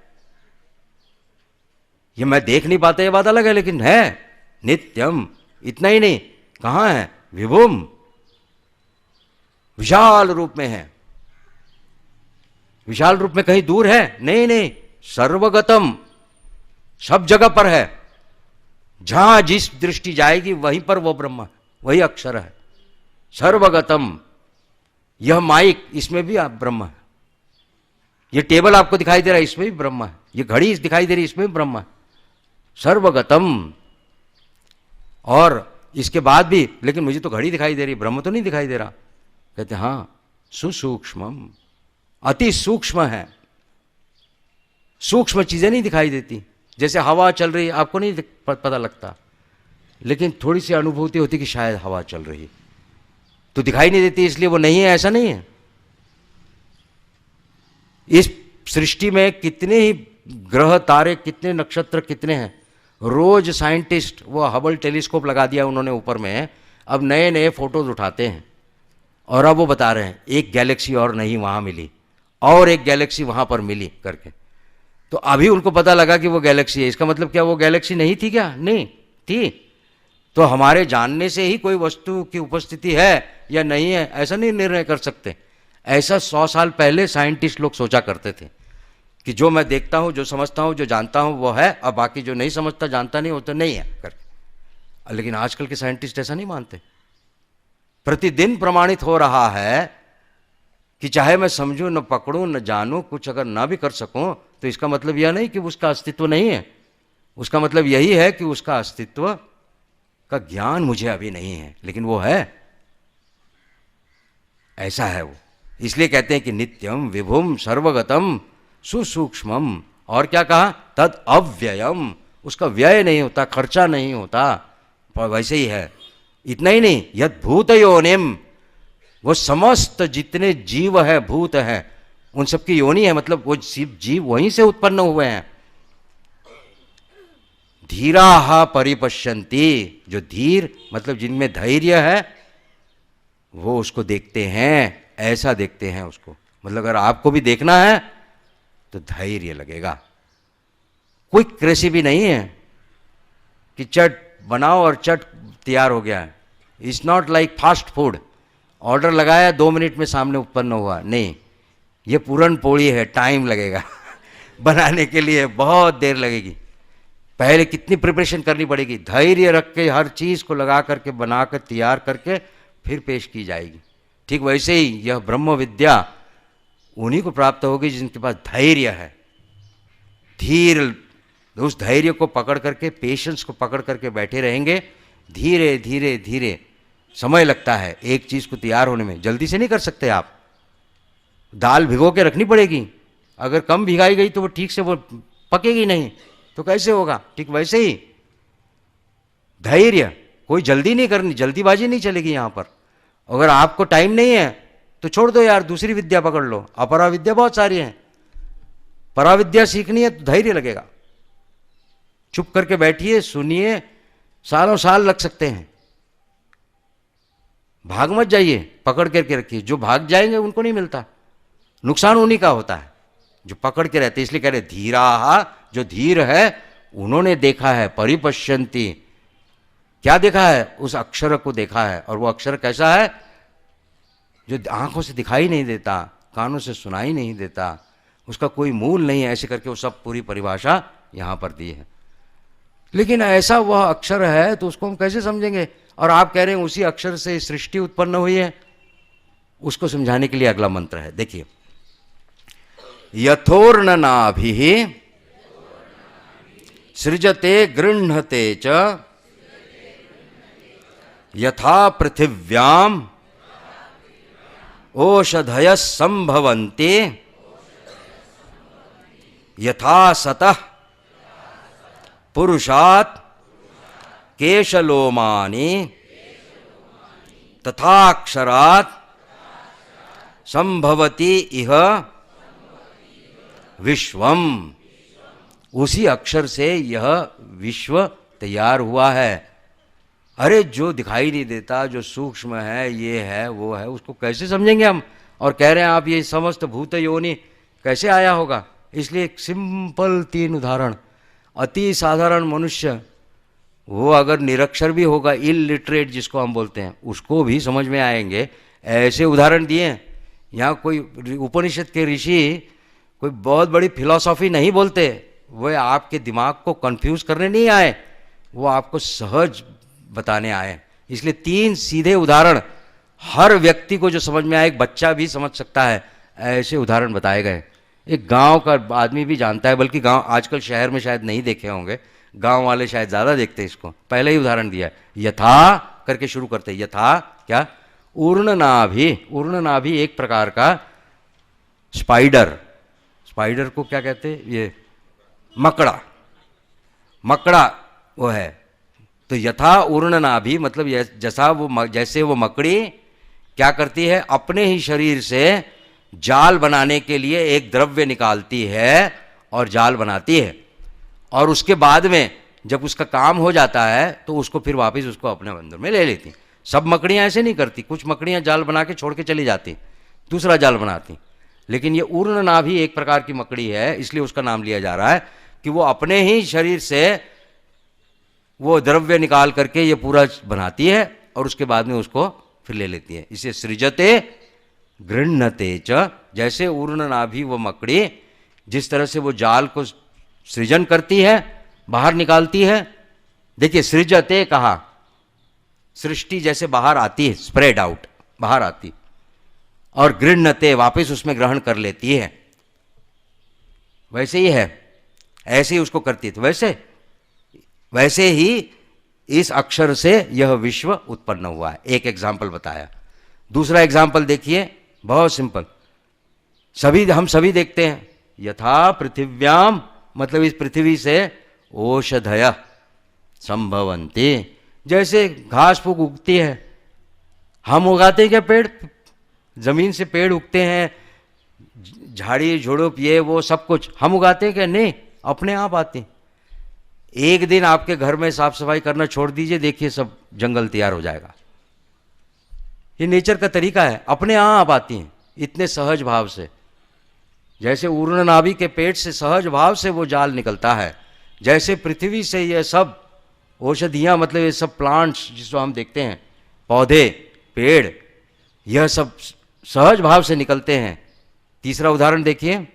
ये मैं देख नहीं पाता ये बात अलग है, लेकिन है नित्यम। इतना ही नहीं, कहाँ है? विभुम, विशाल रूप में है। विशाल रूप में कहीं दूर है? नहीं नहीं, सर्वगतम, सब जगह पर है। जहां जिस दृष्टि जाएगी वहीं पर वो ब्रह्म, वही अक्षर है। सर्वगतम, यह माइक, इसमें भी आप ब्रह्म है। ये टेबल आपको दिखाई दे रहा है, इसमें भी ब्रह्म है। ये घड़ी दिखाई दे रही है, इसमें भी ब्रह्म है। सर्वगतम, और इसके बाद भी, लेकिन मुझे तो घड़ी दिखाई दे रही, ब्रह्म तो नहीं दिखाई दे रहा। कहते हाँ, सुसूक्ष्मम, अति सूक्ष्म है। सूक्ष्म चीजें नहीं दिखाई देती, जैसे हवा चल रही, आपको नहीं पता लगता, लेकिन थोड़ी सी अनुभूति होती कि शायद हवा चल रही, तो दिखाई नहीं देती, इसलिए वो नहीं है, ऐसा नहीं है। इस सृष्टि में कितने ही ग्रह तारे, कितने नक्षत्र, कितने हैं। रोज साइंटिस्ट, वो हबल टेलीस्कोप लगा दिया उन्होंने ऊपर में, अब नए नए फोटोज उठाते हैं, और अब वो बता रहे हैं एक गैलेक्सी और नहीं वहाँ मिली, और एक गैलेक्सी वहाँ पर मिली करके। तो अभी उनको पता लगा कि वो गैलेक्सी है। इसका मतलब क्या वो गैलेक्सी नहीं थी क्या? नहीं थी। तो हमारे जानने से ही कोई वस्तु की उपस्थिति है या नहीं है ऐसा नहीं निर्णय कर सकते। ऐसा 100 साल पहले साइंटिस्ट लोग सोचा करते थे कि जो मैं देखता हूँ, जो समझता हूँ, जो जानता हूँ वो है, और बाकी जो नहीं समझता जानता नहीं वो तो नहीं है करके। लेकिन आजकल के साइंटिस्ट ऐसा नहीं मानते। प्रतिदिन प्रमाणित हो रहा है कि चाहे मैं समझूं न पकड़ूं न जानूं, कुछ अगर ना भी कर सकूं, तो इसका मतलब यह नहीं कि उसका अस्तित्व नहीं है। उसका मतलब यही है कि उसका अस्तित्व का ज्ञान मुझे अभी नहीं है, लेकिन वो है। ऐसा है वो। इसलिए कहते हैं कि नित्यम विभुम सर्वगतम सुसूक्ष्मम, और क्या कहा? तद अव्ययम, उसका व्यय नहीं होता, खर्चा नहीं होता, वैसे ही है। इतना ही नहीं, यद भूत योनिम, वो समस्त जितने जीव है, भूत है, उन सबकी योनि है, मतलब वो जीव वहीं से उत्पन्न हुए हैं। धीराहा परिपश्यन्ति, जो धीर मतलब जिनमें धैर्य है वो उसको देखते हैं, ऐसा देखते हैं उसको। मतलब अगर आपको भी देखना है तो धैर्य लगेगा। क्विक रेसिपी नहीं है कि चट बनाओ और चट तैयार हो गया है। It's not like fast food, order लगाया 2 मिनट में सामने उत्पन्न हुआ, नहीं। ये पूरन पोड़ी है, टाइम लगेगा बनाने के लिए बहुत देर लगेगी। पहले कितनी प्रिपरेशन करनी पड़ेगी, धैर्य रख के हर चीज़ को लगा करके बना कर तैयार करके फिर पेश की जाएगी। ठीक वैसे ही यह ब्रह्म विद्या उन्हीं को प्राप्त होगी जिनके पास धैर्य है। धीर, उस धैर्य को पकड़ करके, पेशेंस को पकड़ करके बैठे रहेंगे। धीरे धीरे धीरे समय लगता है एक चीज़ को तैयार होने में, जल्दी से नहीं कर सकते आप। दाल भिगो के रखनी पड़ेगी, अगर कम भिगाई गई तो वो ठीक से वो पकेगी नहीं, तो कैसे होगा? ठीक वैसे ही धैर्य, कोई जल्दी नहीं करनी, जल्दीबाजी नहीं चलेगी यहाँ पर। अगर आपको टाइम नहीं है तो छोड़ दो यार, दूसरी विद्या पकड़ लो। अपरा विद्या बहुत सारी हैं, पराविद्या सीखनी है तो धैर्य लगेगा। चुप करके बैठिए, सुनिए, सालों साल लग सकते हैं। भाग मत जाइए, पकड़ करके रखिए। जो भाग जाएंगे उनको नहीं मिलता, नुकसान उन्हीं का होता है जो पकड़ के रहते। इसलिए कह रहे धीराहा, जो धीर है उन्होंने देखा है। परिपश्यन्ति, क्या देखा है? उस अक्षर को देखा है। और वो अक्षर कैसा है? जो आंखों से दिखाई नहीं देता, कानों से सुनाई नहीं देता, उसका कोई मूल नहीं है, ऐसे करके वो सब पूरी परिभाषा यहाँ पर दी है। लेकिन ऐसा वह अक्षर है तो उसको हम कैसे समझेंगे? और आप कह रहे हैं उसी अक्षर से सृष्टि उत्पन्न हुई है। उसको समझाने के लिए अगला मंत्र है, देखिए। यथोर्णनाभिः सृजते गृह्णते च यथा पृथिव्याम ओषधयः संभवन्ति यथा सतः पुरुषात् केशलोमानि तथाक्षरात् संभवति इह विश्वम। उसी अक्षर से यह विश्व तैयार हुआ है। अरे जो दिखाई नहीं देता, जो सूक्ष्म है, ये है वो है, उसको कैसे समझेंगे हम? और कह रहे हैं आप ये समस्त भूत योनि कैसे आया होगा? इसलिए एक सिंपल 3 उदाहरण। अति साधारण मनुष्य, वो अगर निरक्षर भी होगा, इलिटरेट जिसको हम बोलते हैं, उसको भी समझ में आएंगे। ऐसे उदाहरण दिए हैं। यहाँ कोई उपनिषद के ऋषि कोई बहुत बड़ी फिलॉसफी नहीं बोलते, वो आपके दिमाग को कंफ्यूज करने नहीं आए, वो आपको सहज बताने आए। इसलिए 3 सीधे उदाहरण, हर व्यक्ति को जो समझ में आए, एक बच्चा भी समझ सकता है, ऐसे उदाहरण बताए गए। एक गांव का आदमी भी जानता है, बल्कि गांव आजकल शहर में शायद नहीं देखे होंगे, गांव वाले शायद ज़्यादा देखते हैं इसको। पहले ही उदाहरण दिया है, यथा करके शुरू करते हैं। यथा क्या? ऊर्णनाभि। ऊर्णनाभि एक प्रकार का स्पाइडर। स्पाइडर को क्या कहते हैं? ये मकड़ा। मकड़ा वो है। तो यथा ऊर्णनाभि मतलब जैसे वो मकड़ी क्या करती है? अपने ही शरीर से जाल बनाने के लिए एक द्रव्य निकालती है और जाल बनाती है, और उसके बाद में जब उसका काम हो जाता है तो उसको फिर वापस उसको अपने बंदर में ले लेती। सब मकड़ियाँ ऐसे नहीं करती, कुछ मकड़ियाँ जाल बना के छोड़ के चली जाती, दूसरा जाल बनाती। लेकिन ये ऊर्ण नाभि एक प्रकार की मकड़ी है, इसलिए उसका नाम लिया जा रहा है कि वो अपने ही शरीर से वो द्रव्य निकाल करके ये पूरा बनाती है और उसके बाद में उसको फिर ले लेती है। इसे सृजते गृह्णते च, जैसे ऊर्ण नाभि वो मकड़ी जिस तरह से वो जाल को सृजन करती है, बाहर निकालती है। देखिए सृजते कहा, सृष्टि जैसे बाहर आती है, स्प्रेड आउट, बाहर आती, और गृह्णते वापस उसमें ग्रहण कर लेती है, वैसे ही है, ऐसे ही उसको करती है। तो वैसे ही इस अक्षर से यह विश्व उत्पन्न हुआ है। एक एग्जाम्पल बताया। दूसरा एग्जाम्पल देखिए, बहुत सिंपल, हम सभी देखते हैं, यथा पृथिव्याम, मतलब इस पृथ्वी से औषधय संभवन्ति, जैसे घास फूक उगती है। हम उगाते हैं क्या पेड़? जमीन से पेड़ उगते हैं, झाड़ी झुड़ुप ये वो सब कुछ हम उगाते हैं क्या? नहीं, अपने आप आते। एक दिन आपके घर में साफ सफाई करना छोड़ दीजिए, देखिए सब जंगल तैयार हो जाएगा। ये नेचर का तरीका है, अपने आप आती हैं इतने सहज भाव से। जैसे ऊर्ण नाभि के पेट से सहज भाव से वो जाल निकलता है, जैसे पृथ्वी से ये सब औषधियाँ, मतलब ये सब प्लांट्स जिसको हम देखते हैं, पौधे पेड़, यह सब सहज भाव से निकलते हैं। तीसरा उदाहरण देखिए,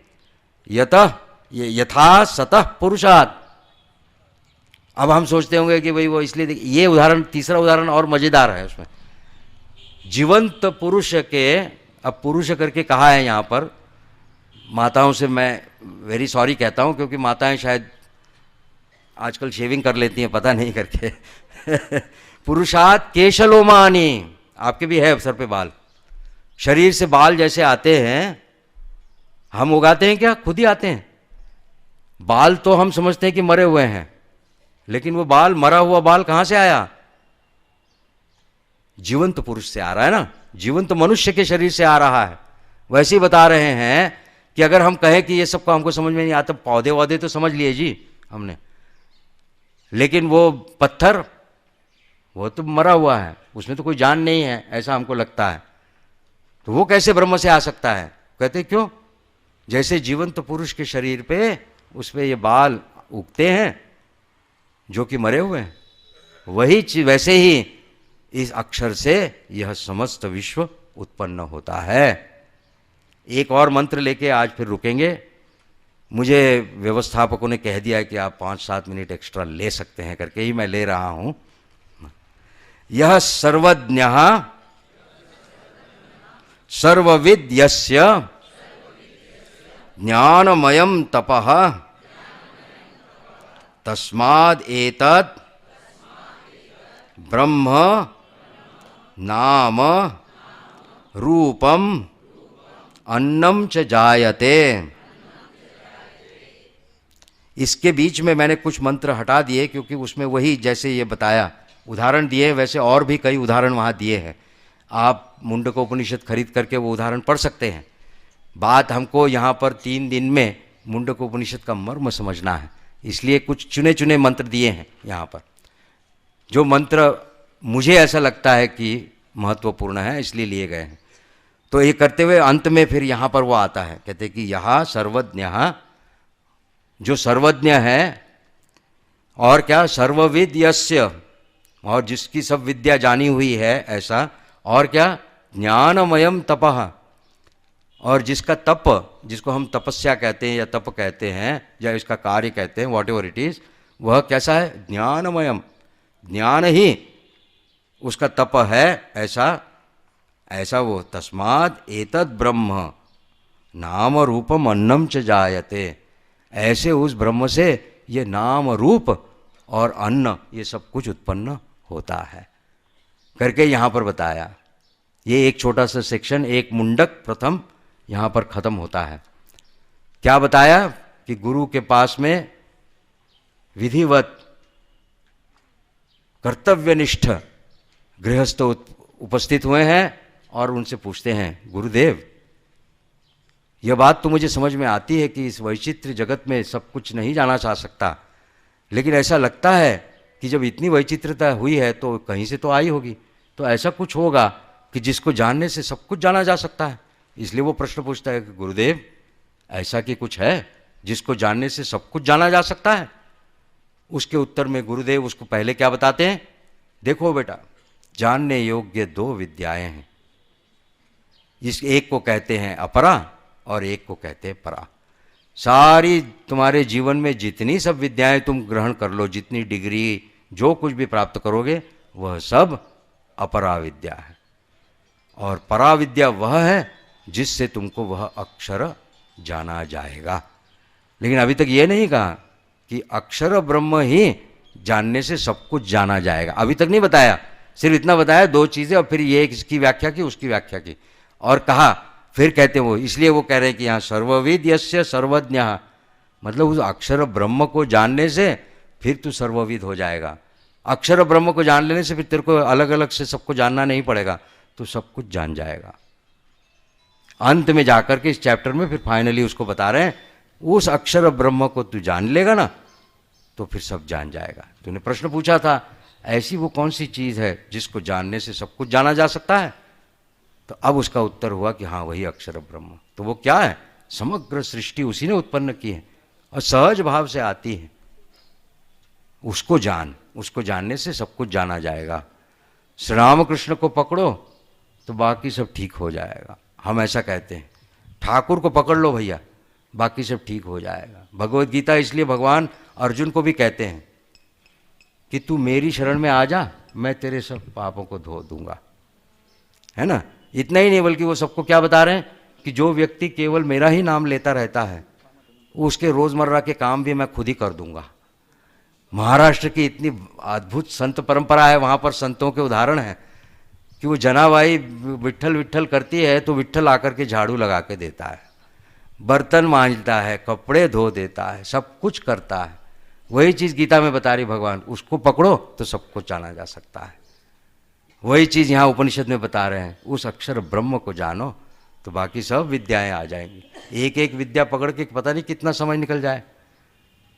यथा सतः पुरुषात्। अब हम सोचते होंगे कि भाई वो इसलिए, ये उदाहरण, तीसरा उदाहरण और मजेदार है उसमें। जीवंत पुरुष के, अब पुरुष करके कहा है यहाँ पर, माताओं से मैं वेरी सॉरी कहता हूँ, क्योंकि माताएं शायद आजकल शेविंग कर लेती हैं पता नहीं करके पुरुषात् केशलोमानि, आपके भी है सर पे बाल, शरीर से बाल जैसे आते हैं, हम उगाते हैं क्या? खुद ही आते हैं। बाल तो हम समझते हैं कि मरे हुए हैं, लेकिन वो बाल, मरा हुआ बाल कहां से आया? जीवंत पुरुष से आ रहा है ना, जीवंत मनुष्य के शरीर से आ रहा है। वैसे ही बता रहे हैं कि अगर हम कहें कि ये सबको हमको समझ में नहीं आता, पौधे वौधे तो समझ लिए जी हमने, लेकिन वो पत्थर, वो तो मरा हुआ है, उसमें तो कोई जान नहीं है, ऐसा हमको लगता है, तो वो कैसे ब्रह्म से आ सकता है? कहते क्यों? जैसे जीवंत पुरुष के शरीर पे उस पे ये बाल उगते हैं जो कि मरे हुए हैं, वही चीज, वैसे ही इस अक्षर से यह समस्त विश्व उत्पन्न होता है। एक और मंत्र लेके आज फिर रुकेंगे। मुझे व्यवस्थापकों ने कह दिया है कि आप 5-7 मिनट एक्स्ट्रा ले सकते हैं करके ही मैं ले रहा हूं। यह सर्वज्ञः सर्वविद् यस्य ज्ञानमयं तपः तस्माद् एतत् ब्रह्म नाम रूपम अन्नम च जायते। इसके बीच में मैंने कुछ मंत्र हटा दिए, क्योंकि उसमें वही जैसे ये बताया, उदाहरण दिए, वैसे और भी कई उदाहरण वहाँ दिए हैं। आप मुंडकोपनिषद खरीद करके वो उदाहरण पढ़ सकते हैं। बात हमको यहाँ पर 3 दिन में मुंडकोपनिषद का मर्म समझना है, इसलिए कुछ चुने चुने मंत्र दिए हैं यहाँ पर, जो मंत्र मुझे ऐसा लगता है कि महत्वपूर्ण है, इसलिए लिए गए हैं। तो ये करते हुए अंत में फिर यहाँ पर वो आता है, कहते कि यहाँ सर्वज्ञः, जो सर्वज्ञ है, और क्या? सर्वविद यस्य, और जिसकी सब विद्या जानी हुई है ऐसा, और क्या? ज्ञानमयम तपः, और जिसका तप, जिसको हम तपस्या कहते हैं या तप कहते हैं या इसका कार्य कहते हैं, वॉट एवर इट इज, वह कैसा है? ज्ञानमयम, ज्ञान ही उसका तप है, ऐसा वो। तस्मात् एतद् ब्रह्म नाम रूपम अन्नम च जायते, ऐसे उस ब्रह्म से ये नाम रूप और अन्न ये सब कुछ उत्पन्न होता है करके यहाँ पर बताया। ये एक छोटा सा सेक्शन, एक मुंडक प्रथम यहाँ पर खत्म होता है। क्या बताया? कि गुरु के पास में विधिवत कर्तव्यनिष्ठ गृहस्थ उपस्थित हुए हैं और उनसे पूछते हैं, गुरुदेव यह बात तो मुझे समझ में आती है कि इस वैचित्र्य जगत में सब कुछ नहीं जाना जा सकता, लेकिन ऐसा लगता है कि जब इतनी वैचित्रता हुई है तो कहीं से तो आई होगी, तो ऐसा कुछ होगा कि जिसको जानने से सब कुछ जाना जा सकता है। इसलिए वो प्रश्न पूछता है कि गुरुदेव ऐसा कि कुछ है जिसको जानने से सब कुछ जाना जा सकता है? उसके उत्तर में गुरुदेव उसको पहले क्या बताते हैं, देखो बेटा, जानने योग्य दो विद्याएं हैं, इस एक को कहते हैं अपरा और एक को कहते हैं परा। सारी तुम्हारे जीवन में जितनी सब विद्याएं तुम ग्रहण कर लो, जितनी डिग्री जो कुछ भी प्राप्त करोगे, वह सब अपरा विद्या है। और परा विद्या वह है जिससे तुमको वह अक्षर जाना जाएगा। लेकिन अभी तक ये नहीं कहा कि अक्षर ब्रह्म ही जानने से सब कुछ जाना जाएगा, अभी तक नहीं बताया। सिर्फ इतना बताया, दो चीज़ें, और फिर ये इसकी व्याख्या की, उसकी व्याख्या की, और कहा, फिर कहते हैं वो, इसलिए वो कह रहे हैं कि यहाँ सर्वविद यस्य सर्वज्ञ, मतलब उस अक्षर ब्रह्म को जानने से फिर तू सर्वविद हो जाएगा। अक्षर ब्रह्म को जान लेने से फिर तेरे को अलग अलग से सबको जानना नहीं पड़ेगा, तो सब कुछ जान जाएगा। अंत में जाकर के इस चैप्टर में फिर फाइनली उसको बता रहे हैं, उस अक्षर ब्रह्म को तू जान लेगा ना तो फिर सब जान जाएगा। तूने प्रश्न पूछा था ऐसी वो कौन सी चीज़ है जिसको जानने से सब कुछ जाना जा सकता है, तो अब उसका उत्तर हुआ कि हाँ वही अक्षर ब्रह्म। तो वो क्या है? समग्र सृष्टि उसी ने उत्पन्न की है और सहज भाव से आती है। उसको जान, उसको जानने से सब कुछ जाना जाएगा। श्री रामकृष्ण को पकड़ो तो बाकी सब ठीक हो जाएगा, हम ऐसा कहते हैं। ठाकुर को पकड़ लो भैया, बाकी सब ठीक हो जाएगा। भगवत गीता इसलिए भगवान अर्जुन को भी कहते हैं कि तू मेरी शरण में आ जा, मैं तेरे सब पापों को धो दूंगा, है ना। इतना ही नहीं बल्कि वो सबको क्या बता रहे हैं कि जो व्यक्ति केवल मेरा ही नाम लेता रहता है उसके रोजमर्रा के काम भी मैं खुद ही कर दूंगा। महाराष्ट्र की इतनी अद्भुत संत परंपरा है, वहाँ पर संतों के उदाहरण हैं कि वो जनाबाई विट्ठल विट्ठल करती है तो विट्ठल आकर के झाड़ू लगा के देता है, बर्तन मांजता है, कपड़े धो देता है, सब कुछ करता है। वही चीज़ गीता में बता रही भगवान, उसको पकड़ो तो सब कुछ जाना जा सकता है। वही चीज़ यहाँ उपनिषद में बता रहे हैं, उस अक्षर ब्रह्म को जानो तो बाकी सब विद्याएं आ जाएंगी। एक एक विद्या पकड़ के पता नहीं कितना समय निकल जाए।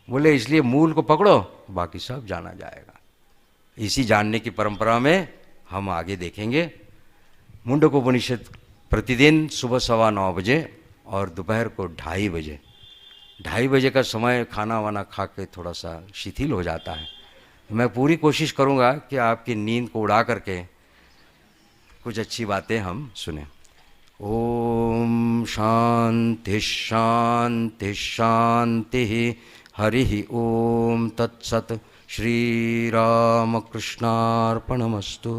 बोले इसलिए मूल को पकड़ो, बाकी सब जाना जाएगा। इसी जानने की परंपरा में हम आगे देखेंगे। मुंडकोपनिषद प्रतिदिन सुबह 9:15 बजे और दोपहर को 2:30 बजे, 2:30 बजे का समय खाना वाना खा के थोड़ा सा शिथिल हो जाता है। मैं पूरी कोशिश करूँगा कि आपकी नींद को उड़ा करके कुछ अच्छी बातें हम सुने। ओम शांति शांति शांति। हरि ओम तत्सत। श्री राम कृष्णार्पणमस्तु।